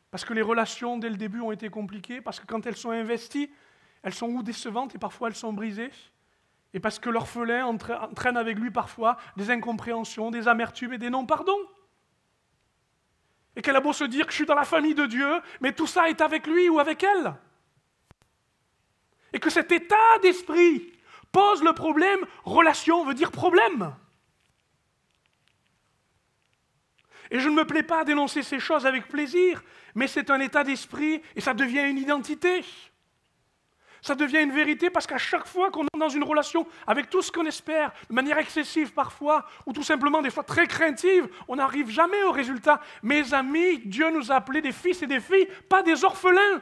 Parce que les relations, dès le début, ont été compliquées. Parce que quand elles sont investies, elles sont ou décevantes et parfois elles sont brisées. Et parce que l'orphelin entraîne avec lui parfois des incompréhensions, des amertumes et des non-pardons. Et qu'elle a beau se dire que je suis dans la famille de Dieu, mais tout ça est avec lui ou avec elle. Et que cet état d'esprit pose le problème, relation veut dire problème. Et je ne me plais pas à dénoncer ces choses avec plaisir, mais c'est un état d'esprit et ça devient une identité. Ça devient une vérité parce qu'à chaque fois qu'on est dans une relation avec tout ce qu'on espère, de manière excessive parfois, ou tout simplement des fois très craintive, on n'arrive jamais au résultat. Mes amis, Dieu nous a appelés des fils et des filles, pas des orphelins.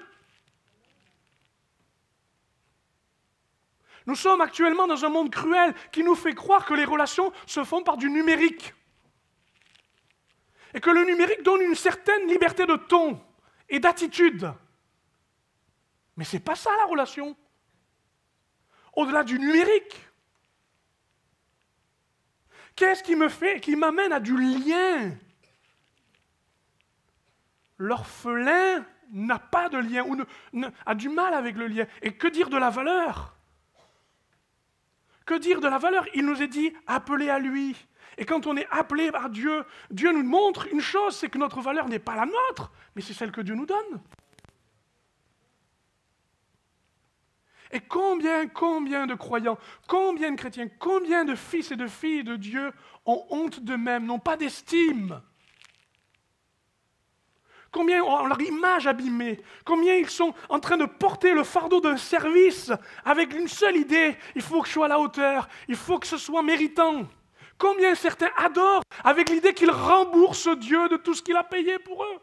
Nous sommes actuellement dans un monde cruel qui nous fait croire que les relations se font par du numérique. Et que le numérique donne une certaine liberté de ton et d'attitude. Mais ce n'est pas ça la relation. Au-delà du numérique. Qu'est-ce qui m'amène à du lien? L'orphelin n'a pas de lien, ou a du mal avec le lien. Et que dire de la valeur? Que dire de la valeur? Il nous est dit, appelez à lui. Et quand on est appelé par Dieu, Dieu nous montre une chose, c'est que notre valeur n'est pas la nôtre, mais c'est celle que Dieu nous donne. Et combien de croyants, combien de chrétiens, combien de fils et de filles de Dieu ont honte d'eux-mêmes, n'ont pas d'estime? Combien ont leur image abîmée? Combien ils sont en train de porter le fardeau d'un service avec une seule idée? Il faut que je sois à la hauteur, il faut que ce soit méritant. Combien certains adorent avec l'idée qu'ils remboursent Dieu de tout ce qu'il a payé pour eux?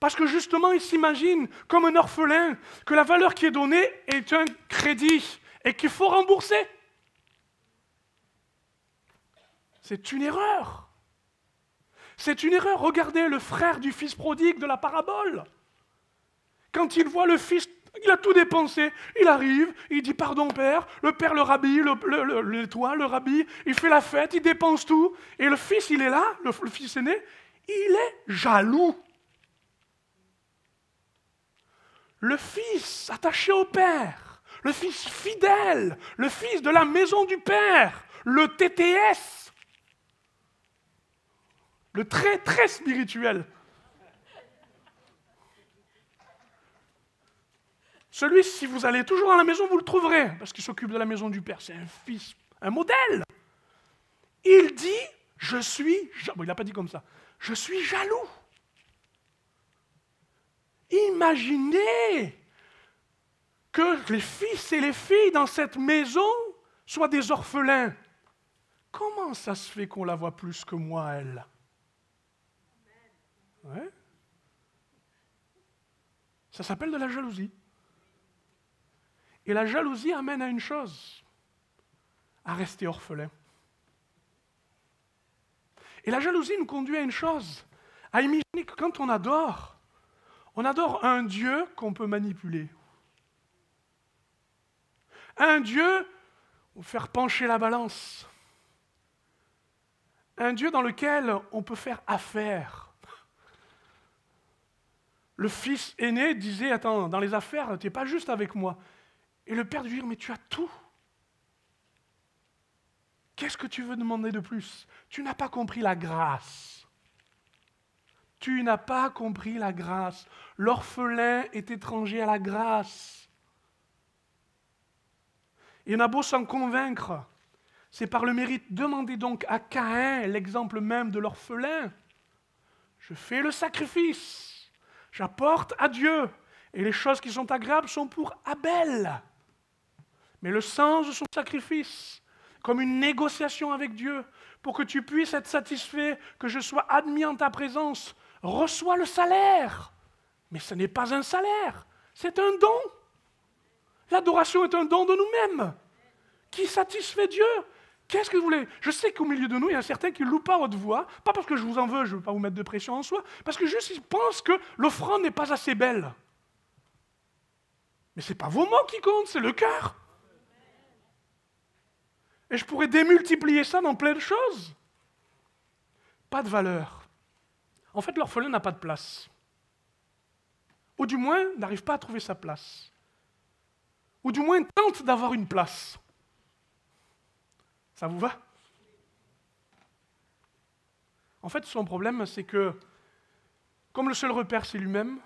Parce que justement, ils s'imaginent comme un orphelin, que la valeur qui est donnée est un crédit et qu'il faut rembourser. C'est une erreur. C'est une erreur. Regardez le frère du fils prodigue de la parabole. Quand il voit le fils, il a tout dépensé. Il arrive, il dit pardon père, le père le rabille, le rabille, il fait la fête, il dépense tout. Et le fils, il est là, le fils aîné, il est jaloux. Le fils attaché au Père, le fils fidèle, le fils de la maison du Père, le TTS, le très très spirituel. Celui, si vous allez toujours dans la maison, vous le trouverez, parce qu'il s'occupe de la maison du Père. C'est un fils, un modèle. Il dit, il n'a pas dit comme ça, je suis jaloux. Imaginez que les fils et les filles dans cette maison soient des orphelins. Comment ça se fait qu'on la voit plus que moi, elle? Ouais. Ça s'appelle de la jalousie. Et la jalousie amène à une chose, à rester orphelin. Et la jalousie nous conduit à une chose, à imaginer que quand on adore un Dieu qu'on peut manipuler. Un Dieu, pour faire pencher la balance. Un Dieu dans lequel on peut faire affaire. Le fils aîné disait, attends, dans les affaires, tu n'es pas juste avec moi. Et le père lui dit, mais tu as tout. Qu'est-ce que tu veux demander de plus? Tu n'as pas compris la grâce. Tu n'as pas compris la grâce. L'orphelin est étranger à la grâce. Et on a beau s'en convaincre, c'est par le mérite. Demandez donc à Caïn, l'exemple même de l'orphelin. Je fais le sacrifice, j'apporte à Dieu, et les choses qui sont agréables sont pour Abel. Mais le sens de son sacrifice, comme une négociation avec Dieu, pour que tu puisses être satisfait, que je sois admis en ta présence, reçois le salaire. Mais ce n'est pas un salaire, c'est un don. L'adoration est un don de nous-mêmes qui satisfait Dieu. Qu'est-ce que vous voulez? Je sais qu'au milieu de nous, il y a certains qui ne louent pas haute voix, pas parce que je vous en veux, je ne veux pas vous mettre de pression en soi, parce que juste ils pensent que l'offrande n'est pas assez belle. Mais ce n'est pas vos mots qui comptent, c'est le cœur. Et je pourrais démultiplier ça dans plein de choses. Pas de valeur. En fait, l'orphelin n'a pas de place. Ou du moins, n'arrive pas à trouver sa place. Ou du moins, tente d'avoir une place. Ça vous va? En fait, son problème, c'est que, comme le seul repère, c'est lui-même,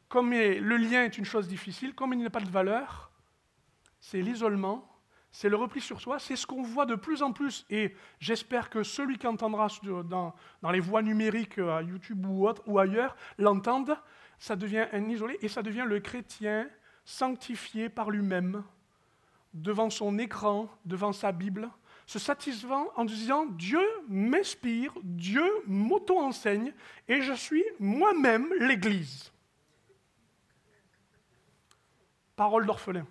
comme le lien est une chose difficile, comme il n'y a pas de valeur, c'est l'isolement, c'est le repli sur soi, c'est ce qu'on voit de plus en plus. Et j'espère que celui qui entendra dans les voies numériques, à YouTube ou autre, ou ailleurs, l'entende, ça devient un isolé, et ça devient le chrétien sanctifié par lui-même, devant son écran, devant sa Bible, se satisfaisant en disant « Dieu m'inspire, Dieu m'auto-enseigne, et je suis moi-même l'Église. » Parole d'orphelin.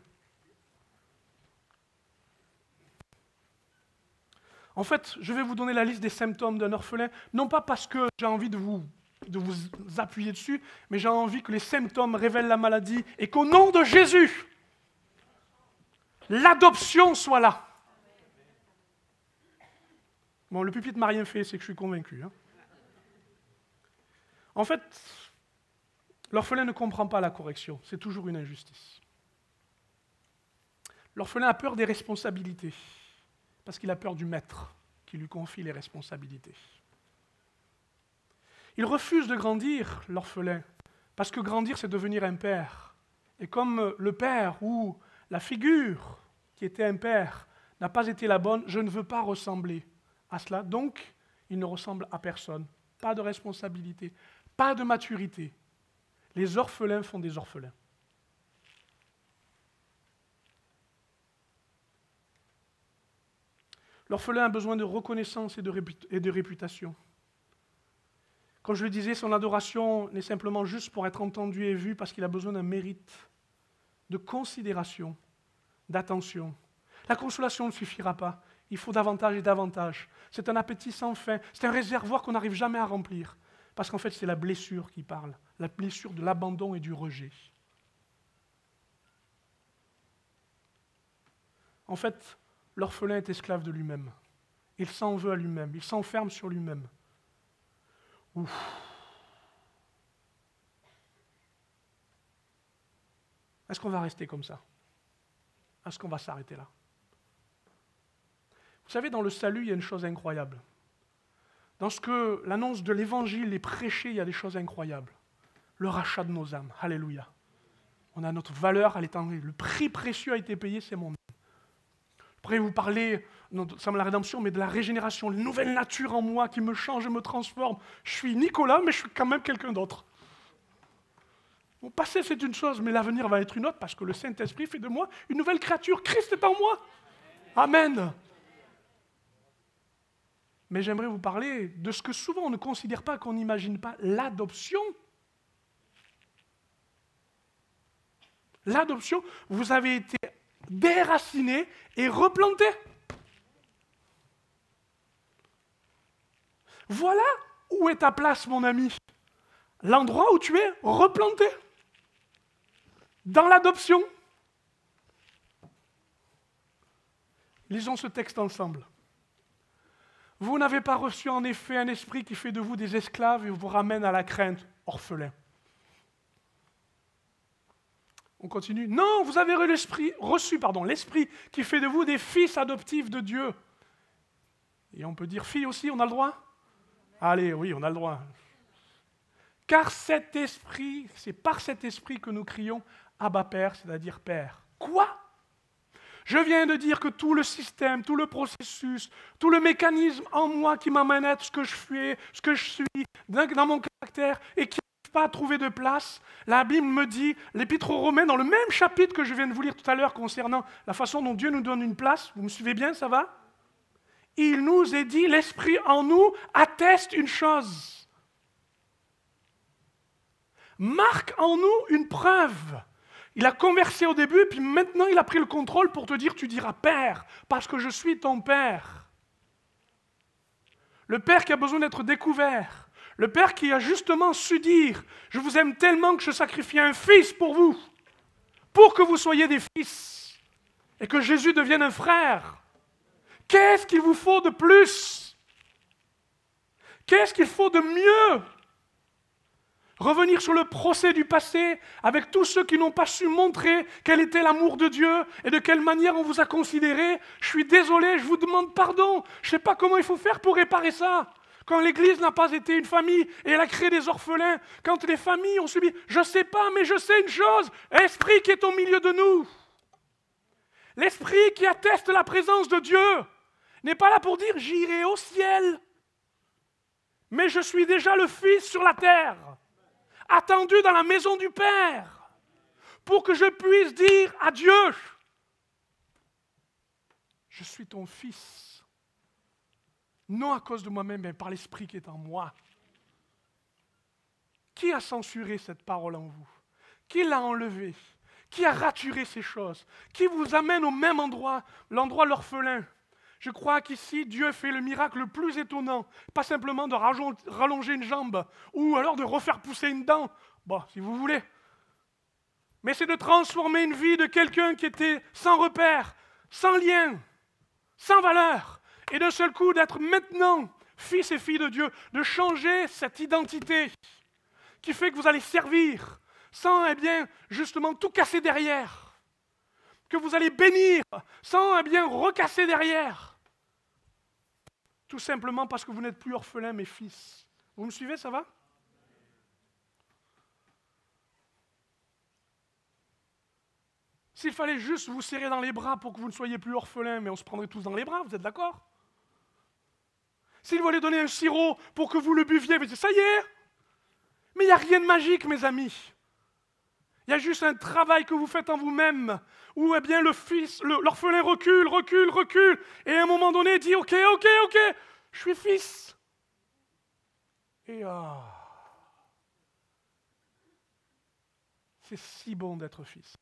En fait, je vais vous donner la liste des symptômes d'un orphelin, non pas parce que j'ai envie de vous appuyer dessus, mais j'ai envie que les symptômes révèlent la maladie et qu'au nom de Jésus, l'adoption soit là. Bon, le pupitre m'a rien fait, c'est que je suis convaincu. En fait, l'orphelin ne comprend pas la correction, c'est toujours une injustice. L'orphelin a peur des responsabilités, parce qu'il a peur du maître qui lui confie les responsabilités. Il refuse de grandir, l'orphelin, parce que grandir, c'est devenir un père. Et comme le père ou la figure qui était un père n'a pas été la bonne, je ne veux pas ressembler à cela. Donc, il ne ressemble à personne. Pas de responsabilité, pas de maturité. Les orphelins font des orphelins. L'orphelin a besoin de reconnaissance et de réputation. Comme je le disais, son adoration n'est simplement juste pour être entendu et vu parce qu'il a besoin d'un mérite, de considération, d'attention. La consolation ne suffira pas. Il faut davantage et davantage. C'est un appétit sans fin. C'est un réservoir qu'on n'arrive jamais à remplir. Parce qu'en fait, c'est la blessure qui parle. La blessure de l'abandon et du rejet. En fait, l'orphelin est esclave de lui-même. Il s'en veut à lui-même. Il s'enferme sur lui-même. Ouf. Est-ce qu'on va rester comme ça? Est-ce qu'on va s'arrêter là? Vous savez, dans le salut, il y a une chose incroyable. Dans ce que l'annonce de l'évangile est prêchée, il y a des choses incroyables. Le rachat de nos âmes. Alléluia. On a notre valeur, elle est en le prix précieux a été payé, c'est mon âme. Je pourrais vous parler, non de la rédemption, mais de la régénération, une nouvelle nature en moi qui me change et me transforme. Je suis Nicolas, mais je suis quand même quelqu'un d'autre. Mon passé, c'est une chose, mais l'avenir va être une autre, parce que le Saint-Esprit fait de moi une nouvelle créature. Christ est en moi. Amen. Mais j'aimerais vous parler de ce que souvent on ne considère pas, qu'on n'imagine pas, l'adoption. L'adoption, vous avez été déraciné et replanté. Voilà où est ta place, mon ami. L'endroit où tu es replanté. Dans l'adoption. Lisons ce texte ensemble. Vous n'avez pas reçu en effet un esprit qui fait de vous des esclaves et vous ramène à la crainte, orphelins. On continue. Non, vous avez reçu l'esprit qui fait de vous des fils adoptifs de Dieu. Et on peut dire filles aussi, on a le droit? Allez, oui, on a le droit. Car cet esprit, c'est par cet esprit que nous crions Abba Père, c'est-à-dire Père. Quoi? Je viens de dire que tout le système, tout le processus, tout le mécanisme en moi qui m'amène à être ce que je fais, ce que je suis, dans mon caractère, et qui n'arrive pas à trouver de place, la Bible me dit, l'Épître aux Romains, dans le même chapitre que je viens de vous lire tout à l'heure concernant la façon dont Dieu nous donne une place, vous me suivez bien, ça va? Il nous est dit, l'Esprit en nous atteste une chose. Marque en nous une preuve. Il a conversé au début, puis maintenant il a pris le contrôle pour te dire, tu diras Père, parce que je suis ton Père. Le Père qui a besoin d'être découvert. Le Père qui a justement su dire, je vous aime tellement que je sacrifie un fils pour vous, pour que vous soyez des fils, et que Jésus devienne un frère. Qu'est-ce qu'il vous faut de plus? Qu'est-ce qu'il faut de mieux? Revenir sur le procès du passé avec tous ceux qui n'ont pas su montrer quel était l'amour de Dieu et de quelle manière on vous a considéré. Je suis désolé, je vous demande pardon. Je ne sais pas comment il faut faire pour réparer ça. Quand l'Église n'a pas été une famille et elle a créé des orphelins, quand les familles ont subi, je ne sais pas, mais je sais une chose, l'Esprit qui est au milieu de nous, l'Esprit qui atteste la présence de Dieu, n'est pas là pour dire j'irai au ciel, mais je suis déjà le Fils sur la terre, attendu dans la maison du Père, pour que je puisse dire à Dieu, je suis ton Fils, non à cause de moi-même, mais par l'Esprit qui est en moi. Qui a censuré cette parole en vous? Qui l'a enlevée? Qui a raturé ces choses? Qui vous amène au même endroit, l'endroit de l'orphelin? Je crois qu'ici, Dieu fait le miracle le plus étonnant. Pas simplement de rallonger une jambe ou alors de refaire pousser une dent. Bon, si vous voulez. Mais c'est de transformer une vie de quelqu'un qui était sans repère, sans lien, sans valeur. Et d'un seul coup, d'être maintenant fils et filles de Dieu. De changer cette identité qui fait que vous allez servir sans, justement, tout casser derrière. Que vous allez bénir sans, recasser derrière. Tout simplement parce que vous n'êtes plus orphelin, mais fils. Vous me suivez, ça va? S'il fallait juste vous serrer dans les bras pour que vous ne soyez plus orphelin, mais on se prendrait tous dans les bras, vous êtes d'accord? S'il fallait donner un sirop pour que vous le buviez, vous dites, ça y est. Mais il n'y a rien de magique, mes amis. Il y a juste un travail que vous faites en vous-même, où l'orphelin recule, et à un moment donné, dit, ok, je suis fils. Et c'est si bon d'être fils.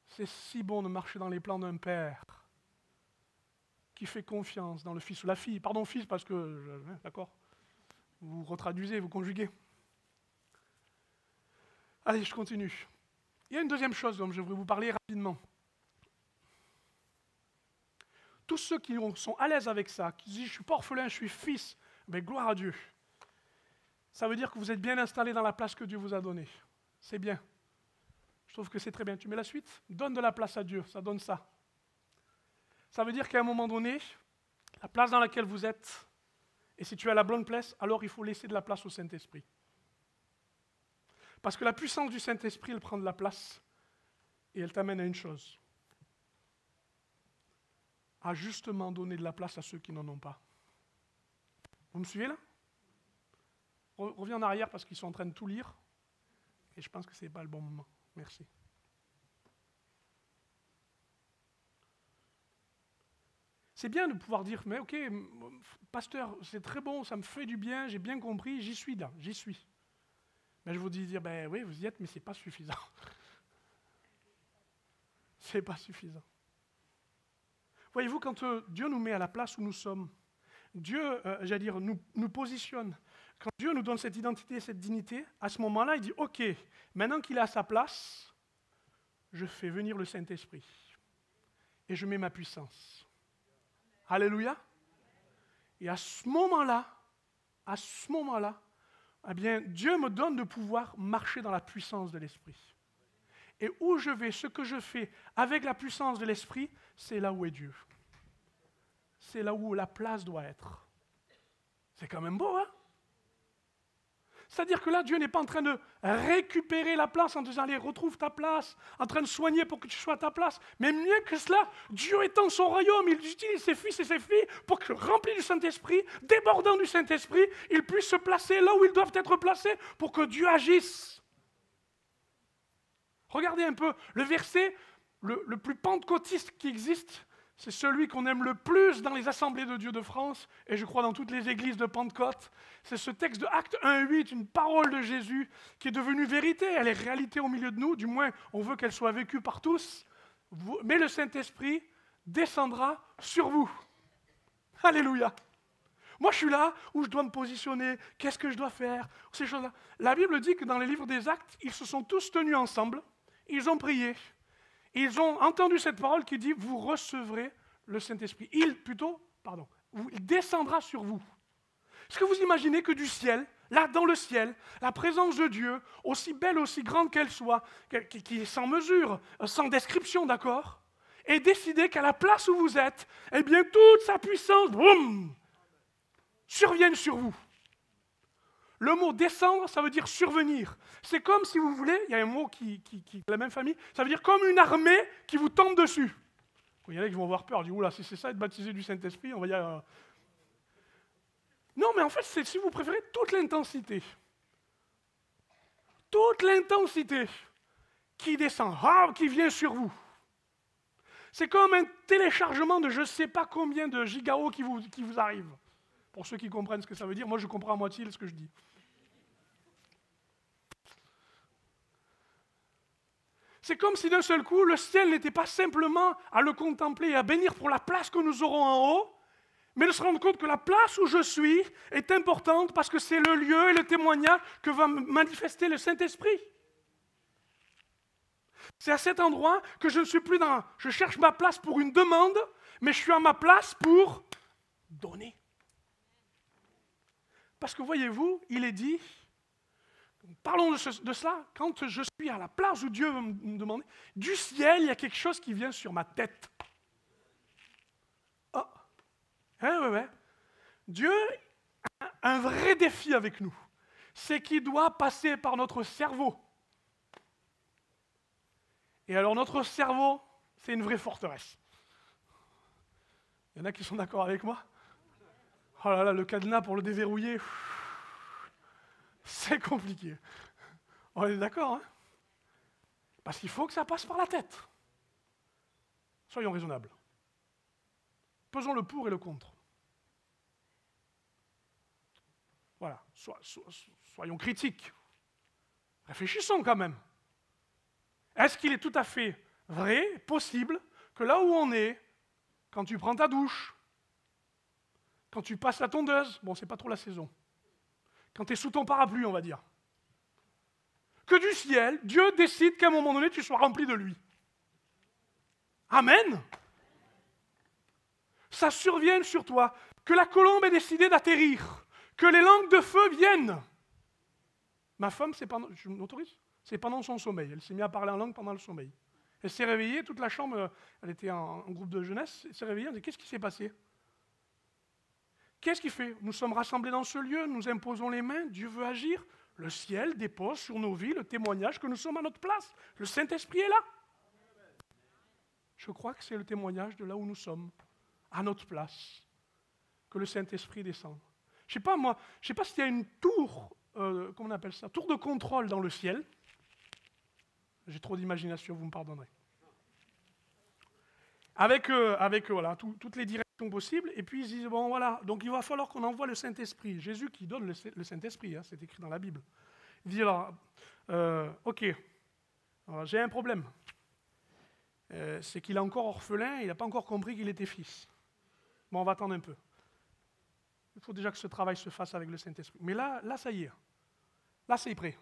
C'est si bon de marcher dans les plans d'un père qui fait confiance dans le fils ou la fille. Pardon, fils, parce que, d'accord, vous retraduisez, vous conjuguez. Allez, je continue. Il y a une deuxième chose dont je voudrais vous parler rapidement. Tous ceux qui sont à l'aise avec ça, qui disent « je ne suis pas orphelin, je suis fils », ben, gloire à Dieu. Ça veut dire que vous êtes bien installé dans la place que Dieu vous a donnée. C'est bien. Je trouve que c'est très bien. Tu mets la suite? Donne de la place à Dieu, ça donne ça. Ça veut dire qu'à un moment donné, la place dans laquelle vous êtes, et si tu es à la bonne place, alors il faut laisser de la place au Saint-Esprit. Parce que la puissance du Saint-Esprit, elle prend de la place et elle t'amène à une chose. À justement donner de la place à ceux qui n'en ont pas. Vous me suivez là? Reviens en arrière parce qu'ils sont en train de tout lire. Et je pense que ce n'est pas le bon moment. Merci. C'est bien de pouvoir dire, mais ok, pasteur, c'est très bon, ça me fait du bien, j'ai bien compris, j'y suis là, j'y suis. Mais je vous dis, ben oui, vous y êtes, mais ce n'est pas suffisant. Ce n'est pas suffisant. Voyez-vous, quand Dieu nous met à la place où nous sommes, Dieu, nous positionne. Quand Dieu nous donne cette identité, cette dignité, à ce moment-là, il dit, ok, maintenant qu'il est à sa place, je fais venir le Saint-Esprit. et je mets ma puissance. Alléluia. Et à ce moment-là, eh bien, Dieu me donne de pouvoir marcher dans la puissance de l'Esprit. Et où je vais, ce que je fais avec la puissance de l'Esprit, c'est là où est Dieu. C'est là où la place doit être. C'est quand même beau, hein? C'est-à-dire que là, Dieu n'est pas en train de récupérer la place en te disant, allez, retrouve ta place, en train de soigner pour que tu sois à ta place. Mais mieux que cela, Dieu étend son royaume, il utilise ses fils et ses filles pour que, remplis du Saint-Esprit, débordant du Saint-Esprit, ils puissent se placer là où ils doivent être placés pour que Dieu agisse. Regardez un peu, le verset le plus pentecôtiste qui existe, c'est celui qu'on aime le plus dans les assemblées de Dieu de France, et je crois dans toutes les églises de Pentecôte. C'est ce texte de Actes 1:8, une parole de Jésus qui est devenue vérité. Elle est réalité au milieu de nous, du moins on veut qu'elle soit vécue par tous. Mais le Saint-Esprit descendra sur vous. Alléluia. Moi je suis là où je dois me positionner, qu'est-ce que je dois faire, ces choses-là. La Bible dit que dans les livres des Actes, ils se sont tous tenus ensemble, ils ont prié. Ils ont entendu cette parole qui dit « Vous recevrez le Saint-Esprit ». Il descendra sur vous. Est-ce que vous imaginez que du ciel, là dans le ciel, la présence de Dieu, aussi belle, aussi grande qu'elle soit, qui est sans mesure, sans description, d'accord, ait décidé qu'à la place où vous êtes, eh bien toute sa puissance, boum, survienne sur vous. Le mot « descendre », ça veut dire « survenir ». C'est comme, si vous voulez, il y a un mot qui est de la même famille, ça veut dire comme une armée qui vous tombe dessus. Il y en a qui vont avoir peur, ils disent « Oula, si c'est ça, être baptisé du Saint-Esprit, on va y aller... » Non, mais en fait, c'est, si vous préférez, toute l'intensité. Toute l'intensité qui descend, qui vient sur vous. C'est comme un téléchargement de je ne sais pas combien de gigaocts qui vous arrive. Pour ceux qui comprennent ce que ça veut dire, moi je comprends à moitié ce que je dis. C'est comme si d'un seul coup, le ciel n'était pas simplement à le contempler et à bénir pour la place que nous aurons en haut, mais de se rendre compte que la place où je suis est importante parce que c'est le lieu et le témoignage que va manifester le Saint-Esprit. C'est à cet endroit que je ne suis plus dans... Je cherche ma place pour une demande, mais je suis à ma place pour donner. Parce que voyez-vous, il est dit, parlons de cela, quand je suis à la place où Dieu me demande, du ciel, il y a quelque chose qui vient sur ma tête. Oh, ouais. Dieu a un vrai défi avec nous. C'est qu'il doit passer par notre cerveau. Et alors notre cerveau, c'est une vraie forteresse. Il y en a qui sont d'accord avec moi ? Oh là là, le cadenas pour le déverrouiller, c'est compliqué. On est d'accord, hein? Parce qu'il faut que ça passe par la tête. Soyons raisonnables. Pesons le pour et le contre. Voilà, soyons critiques. Réfléchissons quand même. Est-ce qu'il est tout à fait vrai, possible, que là où on est, quand tu prends ta douche, quand tu passes la tondeuse, bon, c'est pas trop la saison. Quand tu es sous ton parapluie, on va dire. Que du ciel, Dieu décide qu'à un moment donné, tu sois rempli de lui. Amen. Ça survienne sur toi. Que la colombe ait décidé d'atterrir. Que les langues de feu viennent. Ma femme, je m'autorise, c'est pendant son sommeil. Elle s'est mise à parler en langue pendant le sommeil. Elle s'est réveillée, toute la chambre, elle était en groupe de jeunesse, elle s'est réveillée, elle dit, qu'est-ce qui s'est passé ? Qu'est-ce qu'il fait ? Nous sommes rassemblés dans ce lieu, nous imposons les mains, Dieu veut agir. Le ciel dépose sur nos vies le témoignage que nous sommes à notre place. Le Saint-Esprit est là. Je crois que c'est le témoignage de là où nous sommes, à notre place, que le Saint-Esprit descend. Je ne sais pas s'il y a une tour, comment on appelle ça, tour de contrôle dans le ciel. J'ai trop d'imagination, vous me pardonnerez. Avec voilà, toutes les directions possibles, et puis ils disent, bon voilà, donc il va falloir qu'on envoie le Saint-Esprit. Jésus qui donne le Saint-Esprit, hein, c'est écrit dans la Bible. Il dit alors, ok, alors, j'ai un problème. C'est qu'il est encore orphelin, il n'a pas encore compris qu'il était fils. Bon, on va attendre un peu. Il faut déjà que ce travail se fasse avec le Saint-Esprit. Mais là, ça y est. Là, c'est prêt.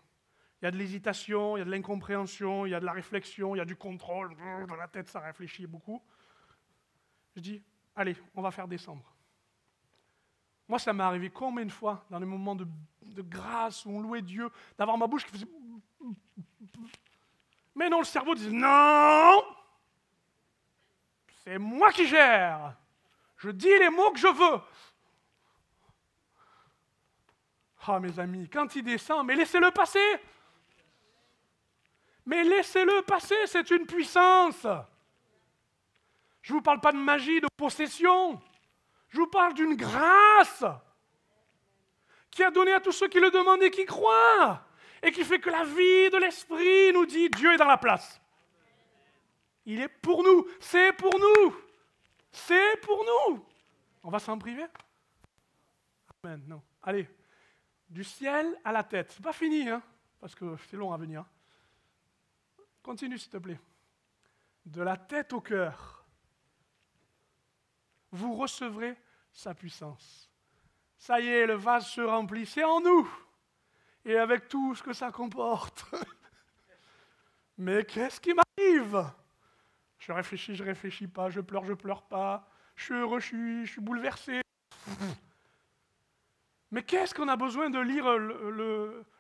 Il y a de l'hésitation, il y a de l'incompréhension, il y a de la réflexion, il y a du contrôle. Dans la tête, ça réfléchit beaucoup. Je dis, allez, on va faire descendre. Moi, ça m'est arrivé combien de fois, dans les moments de grâce où on louait Dieu, d'avoir ma bouche qui faisait... Mais non, le cerveau disait, non, c'est moi qui gère. Je dis les mots que je veux. Ah, mes amis, quand il descend, mais laissez-le passer. Mais laissez-le passer, c'est une puissance. Je ne vous parle pas de magie, de possession. Je vous parle d'une grâce qui a donné à tous ceux qui le demandent et qui croient. Et qui fait que la vie de l'Esprit nous dit, Dieu est dans la place. Il est pour nous, c'est pour nous. C'est pour nous. On va s'en priver? Amen, non. Allez, du ciel à la tête. C'est pas fini, hein, parce que c'est long à venir. Continue, s'il te plaît. De la tête au cœur, vous recevrez sa puissance. Ça y est, le vase se remplit, c'est en nous. Et avec tout ce que ça comporte. Mais qu'est-ce qui m'arrive? Je réfléchis pas, je pleure pas. Je suis heureux, je suis bouleversé. Mais qu'est-ce qu'on a besoin de lire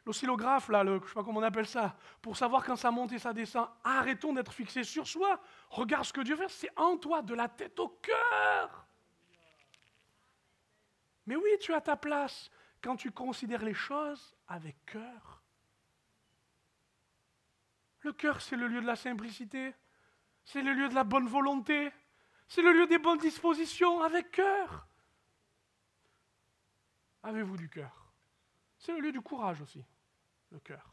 l'oscillographe, là, je ne sais pas comment on appelle ça, pour savoir quand ça monte et ça descend. Arrêtons d'être fixés sur soi. Regarde ce que Dieu fait, c'est en toi, de la tête au cœur. Mais oui, tu as ta place quand tu considères les choses avec cœur. Le cœur, c'est le lieu de la simplicité, c'est le lieu de la bonne volonté, c'est le lieu des bonnes dispositions, avec cœur. Avez-vous du cœur? C'est le lieu du courage aussi, le cœur.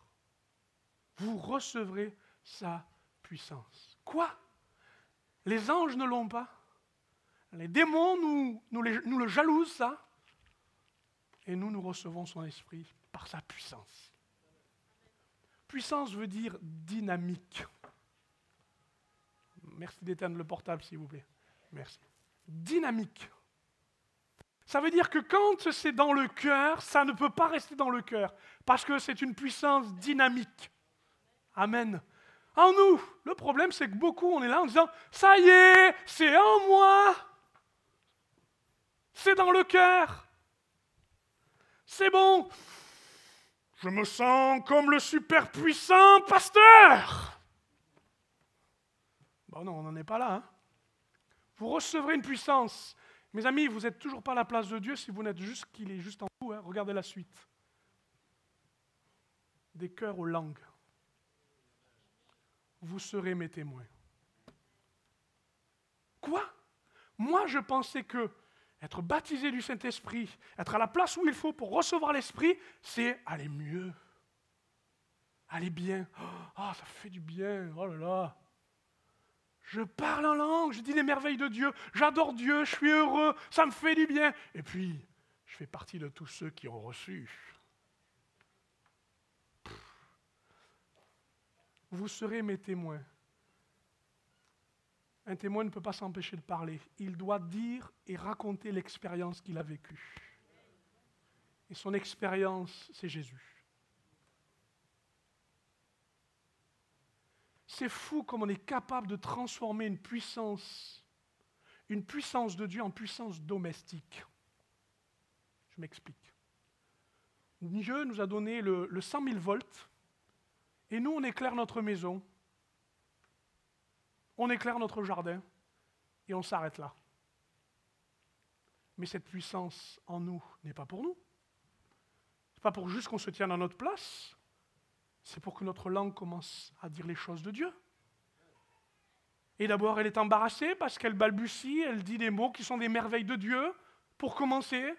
Vous recevrez sa puissance. Quoi? Les anges ne l'ont pas. Les démons nous le jalousent, ça. Et nous recevons son esprit par sa puissance. Puissance veut dire dynamique. Merci d'éteindre le portable, s'il vous plaît. Merci. Dynamique. Ça veut dire que quand c'est dans le cœur, ça ne peut pas rester dans le cœur, parce que c'est une puissance dynamique. Amen. En nous, le problème, c'est que beaucoup, on est là en disant, ça y est, c'est en moi. C'est dans le cœur. C'est bon. Je me sens comme le super puissant pasteur. Bon non, on n'en est pas là. Hein. Vous recevrez une puissance. Mes amis, vous n'êtes toujours pas à la place de Dieu si vous n'êtes juste qu'il est juste en vous. Hein. Regardez la suite. Des cœurs aux langues. Vous serez mes témoins. Quoi? Moi, je pensais que être baptisé du Saint-Esprit, être à la place où il faut pour recevoir l'Esprit, c'est aller mieux. Aller bien. Ah, ça fait du bien. Oh là là. Je parle en langue, je dis les merveilles de Dieu, j'adore Dieu, je suis heureux, ça me fait du bien. Et puis, je fais partie de tous ceux qui ont reçu. Vous serez mes témoins. Un témoin ne peut pas s'empêcher de parler. Il doit dire et raconter l'expérience qu'il a vécue. Et son expérience, c'est Jésus. C'est fou comme on est capable de transformer une puissance de Dieu en puissance domestique. Je m'explique. Dieu nous a donné le 100 000 volts et nous, on éclaire notre maison, on éclaire notre jardin et on s'arrête là. Mais cette puissance en nous n'est pas pour nous. Ce n'est pas pour juste qu'on se tienne à notre place. C'est pour que notre langue commence à dire les choses de Dieu. Et d'abord, elle est embarrassée parce qu'elle balbutie, elle dit des mots qui sont des merveilles de Dieu, pour commencer.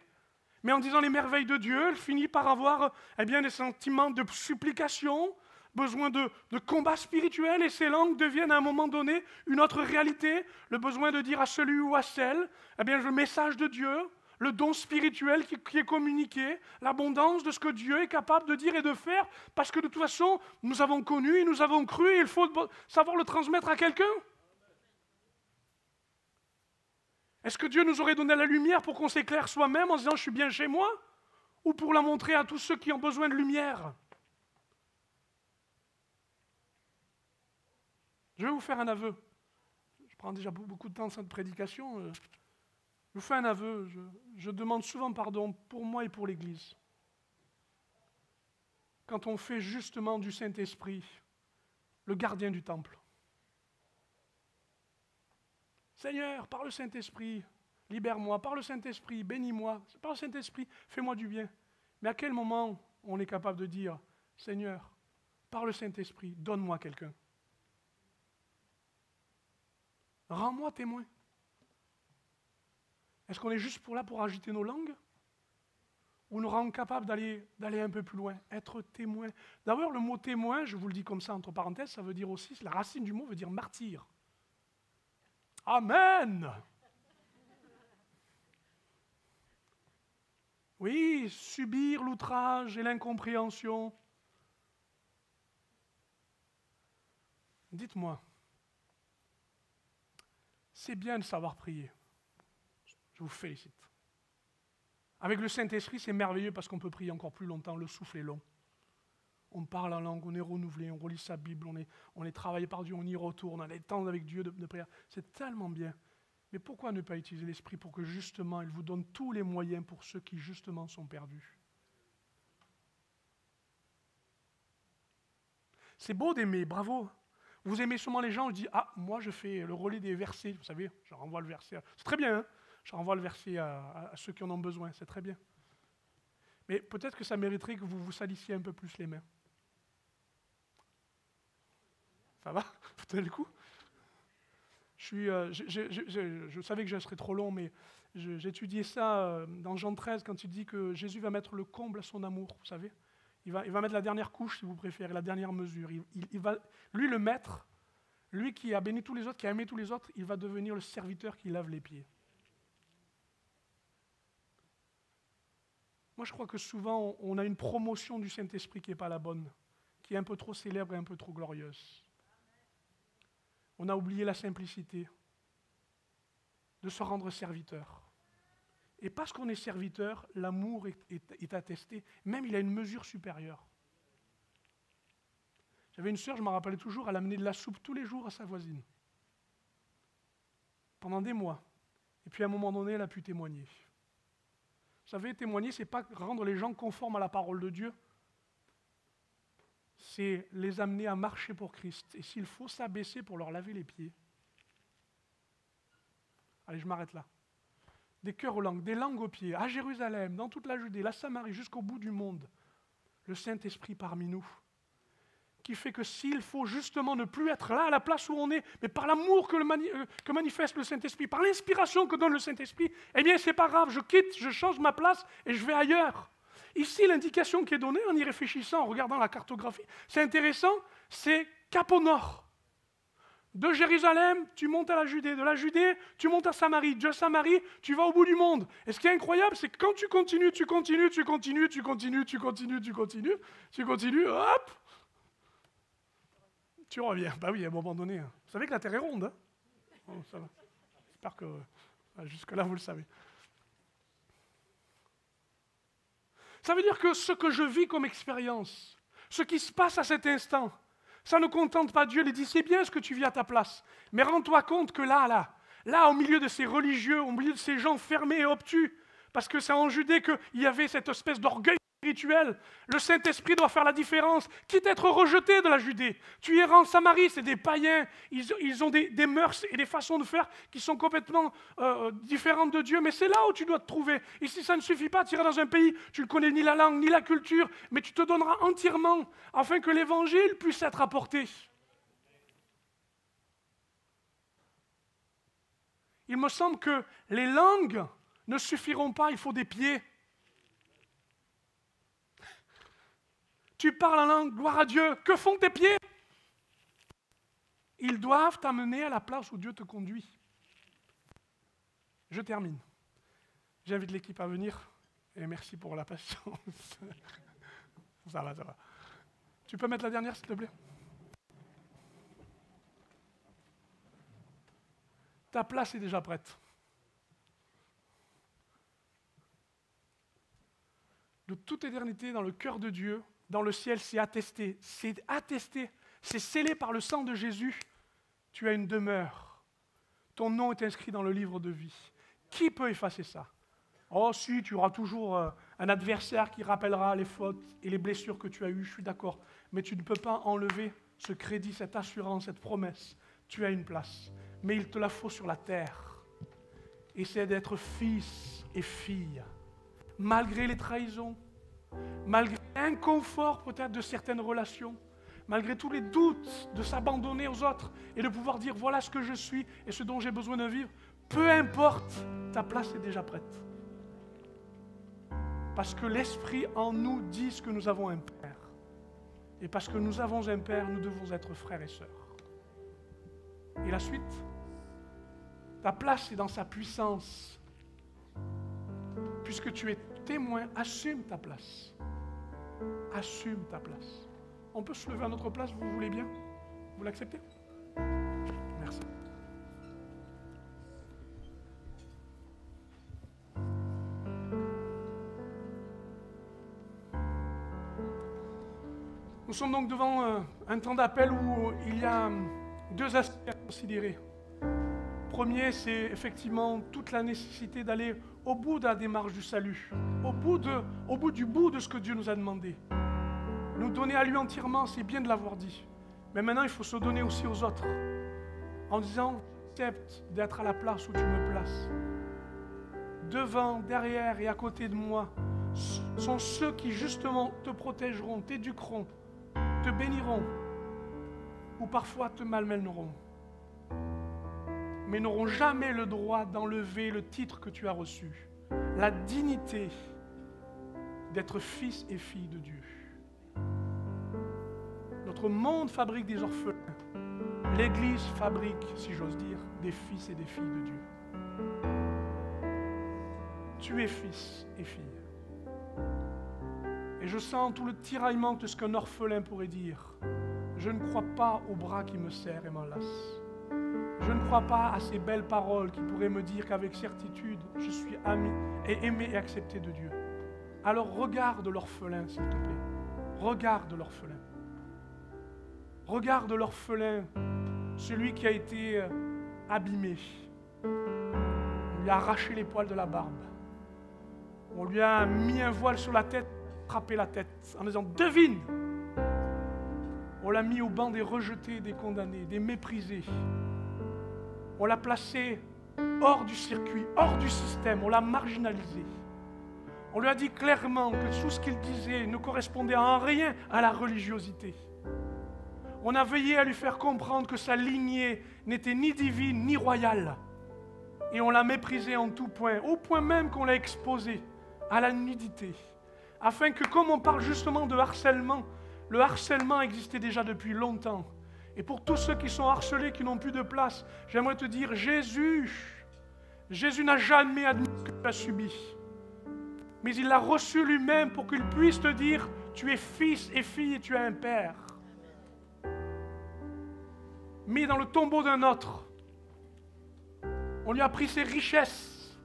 Mais en disant les merveilles de Dieu, elle finit par avoir des sentiments de supplication, besoin de combat spirituel, et ces langues deviennent à un moment donné une autre réalité, le besoin de dire à celui ou à celle, le message de Dieu, le don spirituel qui est communiqué, l'abondance de ce que Dieu est capable de dire et de faire, parce que de toute façon, nous avons connu et nous avons cru, et il faut savoir le transmettre à quelqu'un. Est-ce que Dieu nous aurait donné la lumière pour qu'on s'éclaire soi-même en disant « je suis bien chez moi » ou pour la montrer à tous ceux qui ont besoin de lumière? Je vais vous faire un aveu. Je prends déjà beaucoup de temps dans cette prédication. Je vous fais un aveu, je demande souvent pardon pour moi et pour l'Église. Quand on fait justement du Saint-Esprit le gardien du temple. Seigneur, par le Saint-Esprit, libère-moi, par le Saint-Esprit, bénis-moi, par le Saint-Esprit, fais-moi du bien. Mais à quel moment on est capable de dire, Seigneur, par le Saint-Esprit, donne-moi quelqu'un. Rends-moi témoin. Est-ce qu'on est juste là pour agiter nos langues? Ou nous rend capables d'aller un peu plus loin, être témoin? D'ailleurs, le mot témoin, je vous le dis comme ça entre parenthèses, ça veut dire aussi, la racine du mot veut dire martyr. Amen! Oui, subir l'outrage et l'incompréhension. Dites-moi, c'est bien de savoir prier. Je vous félicite. Avec le Saint-Esprit, c'est merveilleux parce qu'on peut prier encore plus longtemps, le souffle est long. On parle en langue, on est renouvelé, on relit sa Bible, on est travaillé par Dieu, on y retourne, on a des temps avec Dieu de prière. C'est tellement bien. Mais pourquoi ne pas utiliser l'Esprit pour que justement, il vous donne tous les moyens pour ceux qui justement sont perdus? C'est beau d'aimer, bravo. Vous aimez sûrement les gens, je dis, ah, moi je fais le relais des versets, vous savez, je renvoie le verset. C'est très bien, hein, je renvoie le verset à ceux qui en ont besoin, c'est très bien. Mais peut-être que ça mériterait que vous vous salissiez un peu plus les mains. Ça va? Vous tenez le coup? Je savais que je serais trop long, mais j'étudiais ça dans Jean 13, quand il dit que Jésus va mettre le comble à son amour, vous savez. Il va mettre la dernière couche, si vous préférez, la dernière mesure. Il va, lui, le maître, lui qui a béni tous les autres, qui a aimé tous les autres, il va devenir le serviteur qui lave les pieds. Moi, je crois que souvent, on a une promotion du Saint-Esprit qui n'est pas la bonne, qui est un peu trop célèbre et un peu trop glorieuse. On a oublié la simplicité de se rendre serviteur. Et parce qu'on est serviteur, l'amour est attesté. Même il a une mesure supérieure. J'avais une sœur, je m'en rappelais toujours, elle amenait de la soupe tous les jours à sa voisine. Pendant des mois. Et puis à un moment donné, elle a pu témoigner. Vous savez, témoigner, ce n'est pas rendre les gens conformes à la parole de Dieu. C'est les amener à marcher pour Christ. Et s'il faut s'abaisser pour leur laver les pieds. Allez, je m'arrête là. Des cœurs aux langues, des langues aux pieds, à Jérusalem, dans toute la Judée, la Samarie, jusqu'au bout du monde. Le Saint-Esprit parmi nous, qui fait que s'il faut justement ne plus être là, à la place où on est, mais par l'amour que manifeste le Saint-Esprit, par l'inspiration que donne le Saint-Esprit, eh bien, c'est pas grave, je quitte, je change ma place et je vais ailleurs. Ici, l'indication qui est donnée, en y réfléchissant, en regardant la cartographie, c'est intéressant, c'est cap au nord. De Jérusalem, tu montes à la Judée. De la Judée, tu montes à Samarie. De Samarie, tu vas au bout du monde. Et ce qui est incroyable, c'est que quand tu continues, hop, tu reviens. Bah oui, à un moment donné. Hein. Vous savez que la Terre est ronde. Hein, bon, ça va. J'espère que jusque-là, vous le savez. Ça veut dire que ce que je vis comme expérience, ce qui se passe à cet instant, ça ne contente pas Dieu, il dit, c'est bien ce que tu vis à ta place, mais rends-toi compte que là, au milieu de ces religieux, au milieu de ces gens fermés et obtus, parce que c'est en Judée qu'il y avait cette espèce d'orgueil spirituel, le Saint-Esprit doit faire la différence, quitte à être rejeté de la Judée. Tu iras en Samarie, c'est des païens, ils ont des mœurs et des façons de faire qui sont complètement différentes de Dieu, mais c'est là où tu dois te trouver. Ici, ça ne suffit pas, tu iras dans un pays, tu ne connais ni la langue, ni la culture, mais tu te donneras entièrement afin que l'Évangile puisse être apporté. Il me semble que les langues ne suffiront pas, il faut des pieds. Tu parles en langue, gloire à Dieu. Que font tes pieds? Ils doivent t'amener à la place où Dieu te conduit. Je termine. J'invite l'équipe à venir. Et merci pour la patience. Ça va. Tu peux mettre la dernière, s'il te plaît? Ta place est déjà prête. De toute éternité, dans le cœur de Dieu, dans le ciel, c'est attesté, c'est scellé par le sang de Jésus. Tu as une demeure. ton nom est inscrit dans le livre de vie. Qui peut effacer ça? Oh si, tu auras toujours un adversaire qui rappellera les fautes et les blessures que tu as eues, je suis d'accord. Mais tu ne peux pas enlever ce crédit, cette assurance, cette promesse. Tu as une place, mais il te la faut sur la terre. Essaie d'être fils et fille, malgré les trahisons, malgré l'inconfort peut-être de certaines relations, malgré tous les doutes de s'abandonner aux autres et de pouvoir dire voilà ce que je suis et ce dont j'ai besoin de vivre. Peu importe, ta place est déjà prête. Parce que l'Esprit en nous dit que nous avons un Père. Et parce que nous avons un Père, nous devons être frères et sœurs. Et la suite, ta place est dans sa puissance. Puisque tu es témoin, assume ta place. Assume ta place. On peut se lever à notre place, vous voulez bien? Vous l'acceptez? Merci. Nous sommes donc devant un temps d'appel où il y a deux aspects à considérer. Premier, c'est effectivement toute la nécessité d'aller au bout de la démarche du salut, au bout de ce que Dieu nous a demandé. Nous donner à lui entièrement, c'est bien de l'avoir dit. Mais maintenant, il faut se donner aussi aux autres, en disant, j'accepte d'être à la place où tu me places. Devant, derrière et à côté de moi sont ceux qui justement te protégeront, t'éduqueront, te béniront, ou parfois te malmèneront, mais n'auront jamais le droit d'enlever le titre que tu as reçu, la dignité d'être fils et fille de Dieu. Notre monde fabrique des orphelins. L'Église fabrique, si j'ose dire, des fils et des filles de Dieu. Tu es fils et fille. Et je sens tout le tiraillement de ce qu'un orphelin pourrait dire. Je ne crois pas au bras qui me serre et m'enlace. Je ne crois pas à ces belles paroles qui pourraient me dire qu'avec certitude, je suis ami et aimé et accepté de Dieu. Alors regarde l'orphelin, s'il te plaît. Regarde l'orphelin. Regarde l'orphelin, celui qui a été abîmé. On lui a arraché les poils de la barbe. On lui a mis un voile sur la tête, frappé la tête, en disant « Devine !» On l'a mis au banc des rejetés, des condamnés, des méprisés. On l'a placé hors du circuit, hors du système, on l'a marginalisé. On lui a dit clairement que tout ce qu'il disait ne correspondait en rien à la religiosité. On a veillé à lui faire comprendre que sa lignée n'était ni divine ni royale. Et on l'a méprisé en tout point, au point même qu'on l'a exposé à la nudité. Afin que, comme on parle justement de harcèlement, le harcèlement existait déjà depuis longtemps. Et pour tous ceux qui sont harcelés, qui n'ont plus de place, j'aimerais te dire, Jésus n'a jamais admis ce que tu as subi. Mais il l'a reçu lui-même pour qu'il puisse te dire, tu es fils et fille et tu as un père. Mis dans le tombeau d'un autre, on lui a pris ses richesses.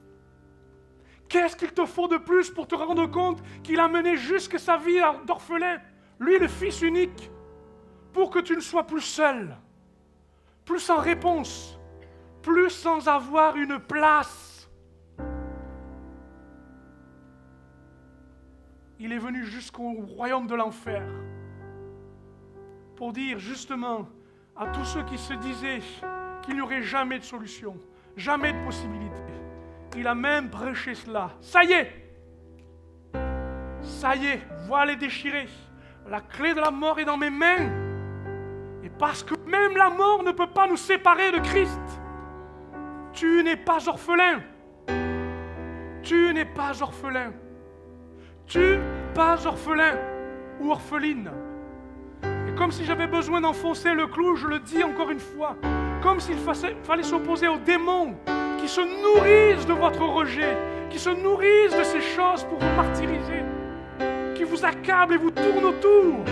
Qu'est-ce qu'il te faut de plus pour te rendre compte qu'il a mené jusque sa vie d'orphelin, lui le fils unique, pour que tu ne sois plus seul, plus sans réponse, plus sans avoir une place. Il est venu jusqu'au royaume de l'enfer pour dire justement à tous ceux qui se disaient qu'il n'y aurait jamais de solution, jamais de possibilité. Il a même prêché cela. Ça y est, voile est déchiré. La clé de la mort est dans mes mains. Et parce que même la mort ne peut pas nous séparer de Christ, tu n'es pas orphelin. Tu n'es pas orphelin. Tu n'es pas orphelin ou orpheline. Et comme si j'avais besoin d'enfoncer le clou, je le dis encore une fois, comme s'il fallait s'opposer aux démons qui se nourrissent de votre rejet, qui se nourrissent de ces choses pour vous martyriser, qui vous accablent et vous tournent autour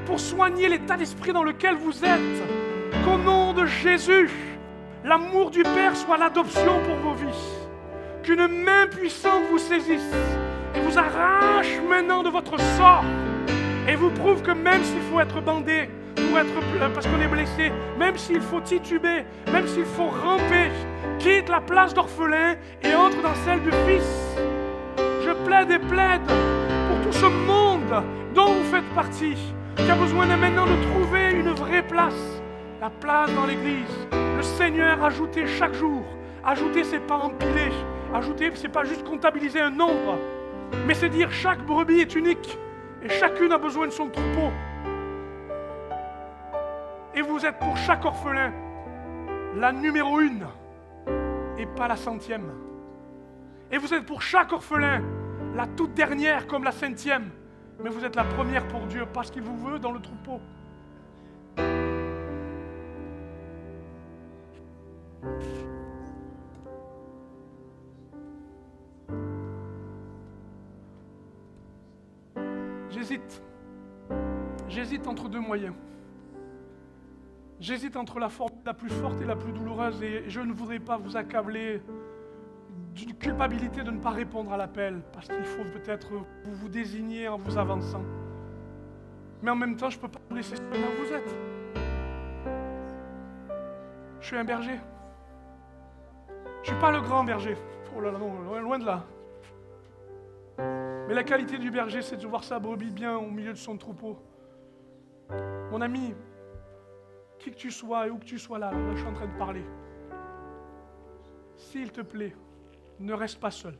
pour soigner l'état d'esprit dans lequel vous êtes. Qu'au nom de Jésus, l'amour du Père soit l'adoption pour vos vies. Qu'une main puissante vous saisisse et vous arrache maintenant de votre sort et vous prouve que même s'il faut être bandé, parce qu'on est blessé, même s'il faut tituber, même s'il faut ramper, quitte la place d'orphelin et entre dans celle de fils. Je plaide et plaide pour tout ce monde dont vous faites partie, qui a besoin maintenant de trouver une vraie place. La place dans l'église. Le Seigneur ajouter chaque jour. Ajouter, c'est pas empiler. Ajouter, c'est pas juste comptabiliser un nombre. Mais c'est dire chaque brebis est unique. Et chacune a besoin de son troupeau. Et vous êtes pour chaque orphelin la numéro 1 et pas la 100e. Et vous êtes pour chaque orphelin la toute dernière comme la 5e. Mais vous êtes la première pour Dieu parce qu'il vous veut dans le troupeau. J'hésite entre deux moyens. J'hésite entre la plus forte et la plus douloureuse et je ne voudrais pas vous accabler d'une culpabilité de ne pas répondre à l'appel parce qu'il faut peut-être vous désigner en vous avançant. Mais en même temps, je ne peux pas vous laisser là où vous êtes. Je suis un berger. Je ne suis pas le grand berger. Oh là là, non, loin de là. Mais la qualité du berger, c'est de voir sa brebis bien au milieu de son troupeau. Mon ami, qui que tu sois et où que tu sois là je suis en train de parler. S'il te plaît, ne reste pas seul.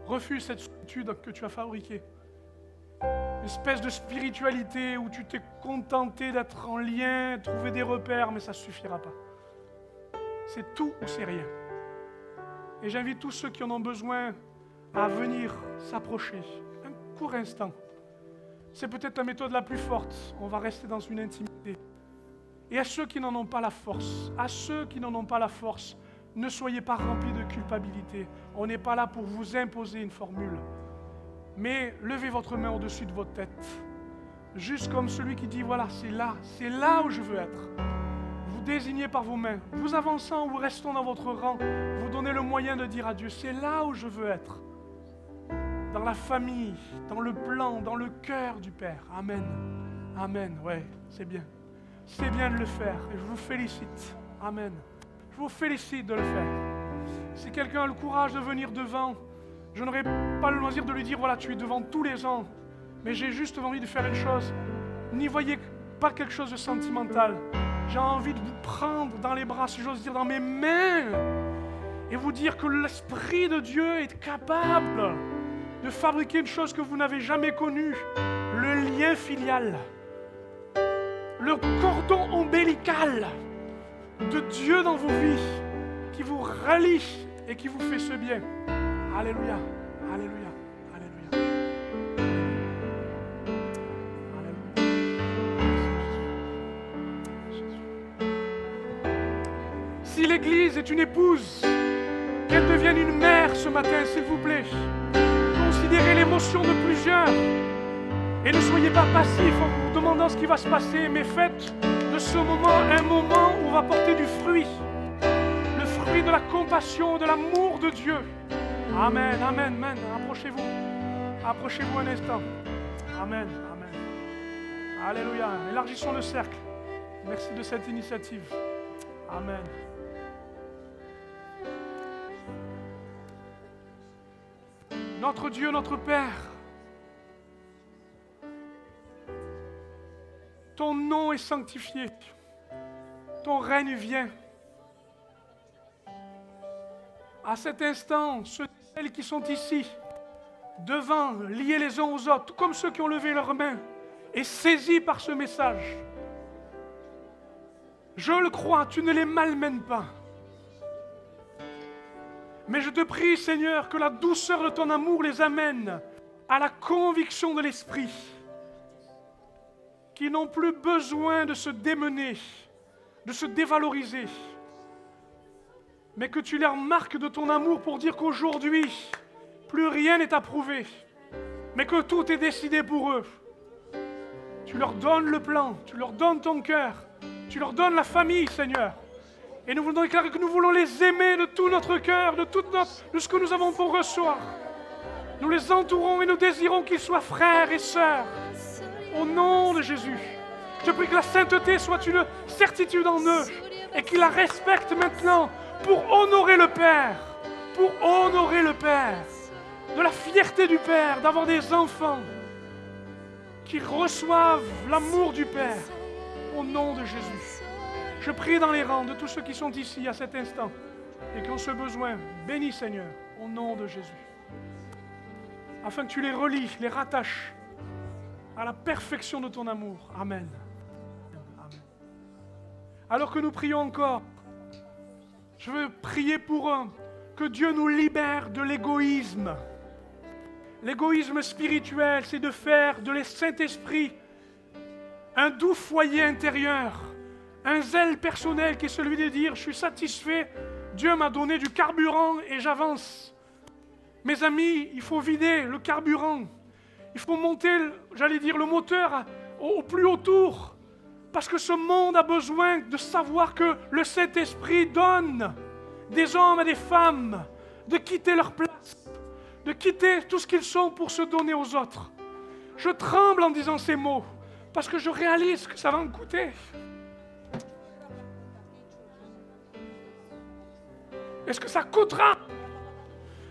Refuse cette solitude que tu as fabriquée. Une espèce de spiritualité où tu t'es contenté d'être en lien, trouver des repères, mais ça ne suffira pas. C'est tout ou c'est rien. Et j'invite tous ceux qui en ont besoin à venir s'approcher. Un court instant. C'est peut-être la méthode la plus forte. On va rester dans une intimité. Et à ceux qui n'en ont pas la force, ne soyez pas remplis de culpabilité. On n'est pas là pour vous imposer une formule. Mais levez votre main au-dessus de votre tête. Juste comme celui qui dit, voilà, c'est là où je veux être. Vous désignez par vos mains. Vous avançant ou vous restons dans votre rang, vous donnez le moyen de dire à Dieu, c'est là où je veux être. Dans la famille, dans le plan, dans le cœur du Père. Amen. Amen, ouais, c'est bien. C'est bien de le faire et je vous félicite. Amen. Je vous félicite de le faire. Si quelqu'un a le courage de venir devant, je n'aurai pas le loisir de lui dire, voilà, tu es devant tous les gens. Mais j'ai juste envie de faire une chose. N'y voyez pas quelque chose de sentimental. J'ai envie de vous prendre dans les bras, si j'ose dire, dans mes mains. Et vous dire que l'Esprit de Dieu est capable de fabriquer une chose que vous n'avez jamais connue. Le lien filial. Le cordon ombilical de Dieu dans vos vies qui vous relie et qui vous fait ce bien. Alléluia, alléluia, alléluia. Si l'Église est une épouse, qu'elle devienne une mère ce matin, s'il vous plaît. Considérez l'émotion de plusieurs et ne soyez pas passifs en vous demandant ce qui va se passer, mais faites de ce moment un moment où on va porter du fruit. Le fruit de la compassion, de l'amour de Dieu. Amen, amen, amen. Approchez-vous. Approchez-vous un instant. Amen, amen. Alléluia. Élargissons le cercle. Merci de cette initiative. Amen. Notre Dieu, notre Père, ton nom est sanctifié, ton règne vient. À cet instant, ceux et celles qui sont ici, devant, liés les uns aux autres, comme ceux qui ont levé leurs mains, et saisis par ce message, je le crois, tu ne les malmènes pas. Mais je te prie, Seigneur, que la douceur de ton amour les amène à la conviction de l'Esprit, qui n'ont plus besoin de se démener, de se dévaloriser, mais que tu leur marques de ton amour pour dire qu'aujourd'hui, plus rien n'est approuvé, mais que tout est décidé pour eux. Tu leur donnes le plan, tu leur donnes ton cœur, tu leur donnes la famille, Seigneur. Et nous voulons déclarer que nous voulons les aimer de tout notre cœur, de ce que nous avons pour recevoir. Nous les entourons et nous désirons qu'ils soient frères et sœurs. Au nom de Jésus, je te prie que la sainteté soit une certitude en eux et qu'ils la respectent maintenant pour honorer le Père, pour honorer le Père, de la fierté du Père, d'avoir des enfants qui reçoivent l'amour du Père au nom de Jésus. Je prie dans les rangs de tous ceux qui sont ici à cet instant et qui ont ce besoin. Bénis Seigneur, au nom de Jésus. Afin que tu les relis, les rattaches à la perfection de ton amour. Amen. Amen. Alors que nous prions encore, je veux prier pour eux, que Dieu nous libère de l'égoïsme. L'égoïsme spirituel, c'est de faire de le Saint-Esprit un doux foyer intérieur, un zèle personnel qui est celui de dire « Je suis satisfait, Dieu m'a donné du carburant et j'avance ». Mes amis, il faut vider le carburant. Il faut monter, j'allais dire, le moteur au plus haut tour. Parce que ce monde a besoin de savoir que le Saint-Esprit donne des hommes et des femmes de quitter leur place, de quitter tout ce qu'ils sont pour se donner aux autres. Je tremble en disant ces mots, parce que je réalise que ça va me coûter. Est-ce que ça coûtera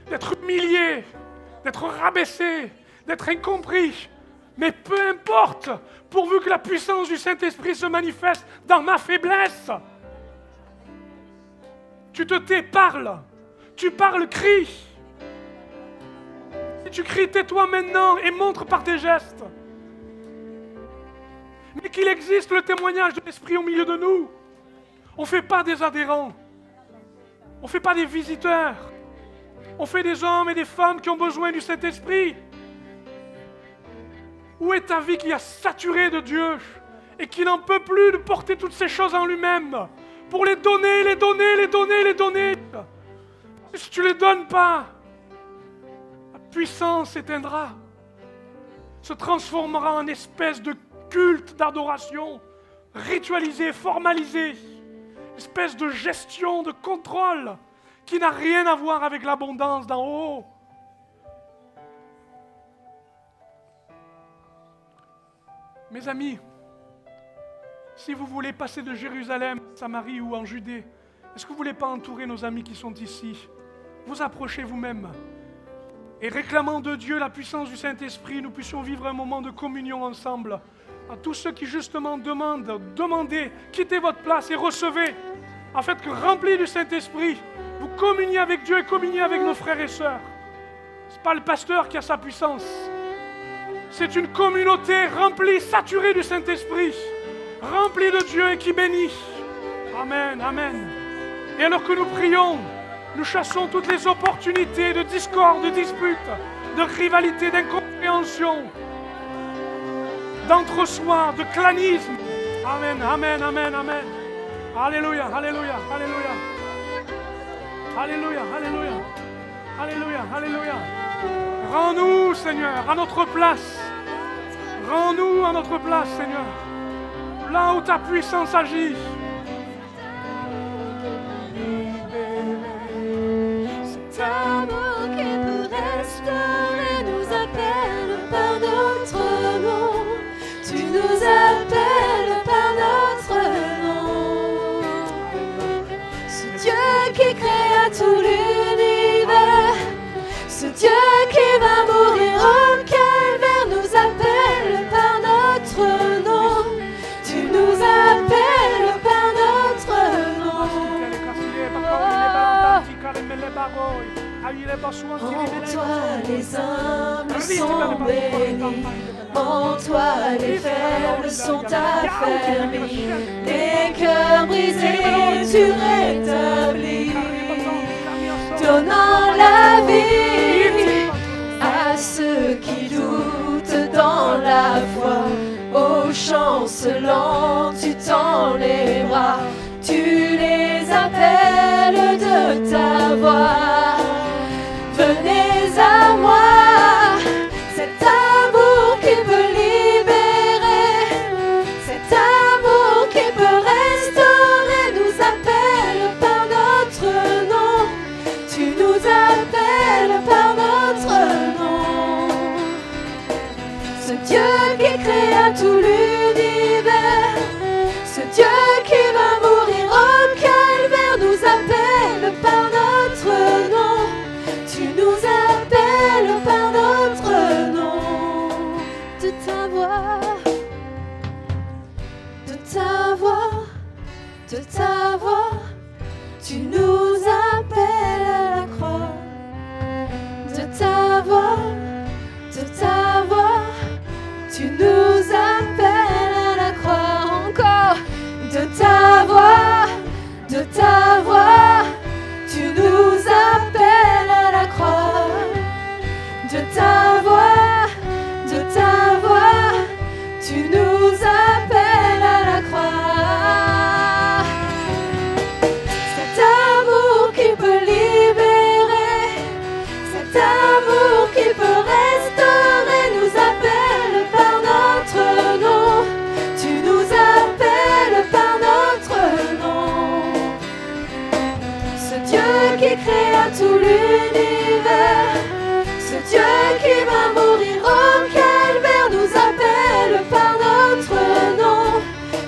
d'être humilié, d'être rabaissé, d'être incompris? Mais peu importe, pourvu que la puissance du Saint-Esprit se manifeste dans ma faiblesse. Tu te tais, parle. Tu parles, crie. Si tu cries, tais-toi maintenant et montre par tes gestes. Mais qu'il existe le témoignage de l'Esprit au milieu de nous. On ne fait pas des adhérents. On ne fait pas des visiteurs. On fait des hommes et des femmes qui ont besoin du Saint-Esprit. Où est ta vie qui a saturé de Dieu et qui n'en peut plus de porter toutes ces choses en lui-même pour les donner, les donner, les donner, les donner. Si tu ne les donnes pas, la puissance s'éteindra, se transformera en espèce de culte d'adoration, ritualisé, formalisé, espèce de gestion, de contrôle qui n'a rien à voir avec l'abondance d'en haut. Mes amis, si vous voulez passer de Jérusalem à Samarie ou en Judée, est-ce que vous ne voulez pas entourer nos amis qui sont ici? Vous approchez vous-même et réclamant de Dieu la puissance du Saint-Esprit, nous puissions vivre un moment de communion ensemble. À tous ceux qui justement demandez, quittez votre place et recevez, afin que remplis du Saint-Esprit, vous communiez avec Dieu et communiez avec nos frères et sœurs. Ce n'est pas le pasteur qui a sa puissance. C'est une communauté remplie, saturée du Saint-Esprit, remplie de Dieu et qui bénit. Amen, amen. Et alors que nous prions, nous chassons toutes les opportunités de discorde, de dispute, de rivalité, d'incompréhension, d'entre-soi, de clanisme. Amen, amen, amen, amen. Alléluia, alléluia, alléluia. Alléluia, alléluia. Alléluia, alléluia. Rends-nous, Seigneur, à notre place. Rends-nous à notre place, Seigneur. Là où ta puissance agit. Cet amour qui peut restaurer nous appelle par notre nom. Tu nous appelles par notre nom. Ce Dieu qui créa tout l'univers, ce Dieu qui va mourir au calvaire nous appelle par notre nom. Tu nous appelles par notre nom. En toi les humbles sont bénis, en toi les faibles sont affermis, les cœurs brisés tu rétablis, donnant la vie à ceux qui doutent dans la foi. Ô chancelant, tu tends les bras, tu les appelles de ta voix. Venez à moi, cet amour qui peut libérer, cet amour qui peut restaurer, nous appelle par notre nom. Tu nous appelles par notre nom. Ce Dieu qui créa tout l'univers, ce Dieu qui va mourir de ta voix. Tu nous appelles à la croix. De ta voix, tu nous appelles à la croix. Encore. De ta voix, tu nous appelles à la croix. De ta voix, tu nous appelles à la croix. Cet amour qui peut libérer, cet amour qui peut restaurer, nous appelle par notre nom. Tu nous appelles par notre nom. Ce Dieu qui créa tout l'univers, ce Dieu qui va mourir au calvaire, nous appelle par notre nom.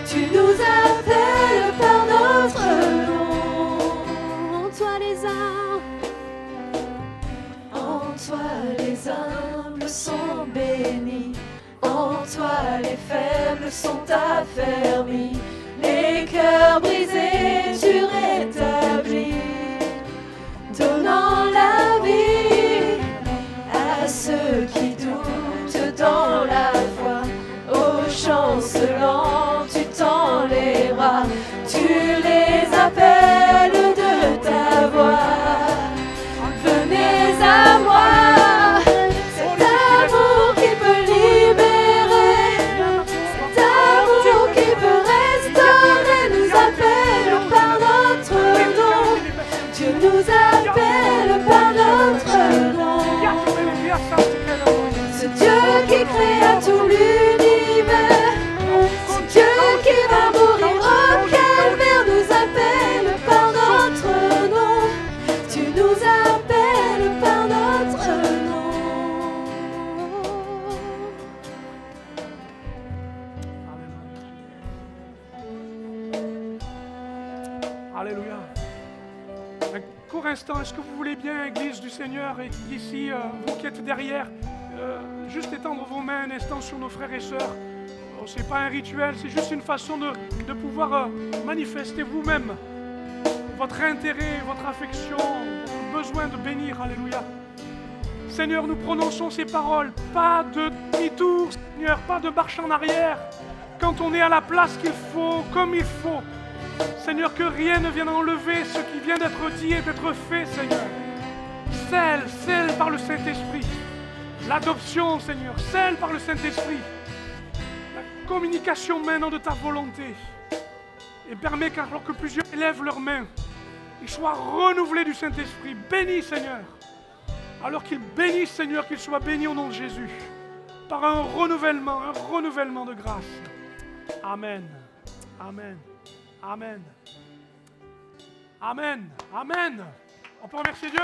Tu nous appelles par notre nom. En toi les humbles sont bénis. En toi les faibles sont affermis. Les cœurs brisés tu rétablis, donnant la vie à ceux qui doutent dans la foi. Ô chancelant, tu tends les bras, tu les appelles de ta voix. Venez à moi, cet amour qui peut libérer, cet amour qui peut restaurer, nous appelle par notre nom. Dieu nous appelle par notre nom. Ce Dieu qui créa tout l'univers, ce Dieu qui va mourir au calvaire, nous appelle par notre nom. Tu nous appelles par notre nom. Alléluia. Un court instant, est-ce que vous voulez bien, Église du Seigneur, et ici, vous qui êtes derrière, juste étendre vos mains un instant sur nos frères et sœurs. Ce n'est pas un rituel, c'est juste une façon de pouvoir manifester vous-même votre intérêt, votre affection, votre besoin de bénir. Alléluia. Seigneur, nous prononçons ces paroles, pas de demi-tour, Seigneur, pas de marche en arrière. Quand on est à la place qu'il faut, comme il faut, Seigneur, que rien ne vienne enlever ce qui vient d'être dit et d'être fait, Seigneur. Scelle par le Saint-Esprit. L'adoption, Seigneur, scelle par le Saint-Esprit. La communication maintenant de ta volonté. Et permet qu'alors que plusieurs élèvent leurs mains, ils soient renouvelés du Saint-Esprit. Bénis, Seigneur. Alors qu'ils bénissent, Seigneur, qu'ils soient bénis au nom de Jésus. Par un renouvellement de grâce. Amen. Amen. Amen. Amen. Amen. On peut remercier Dieu?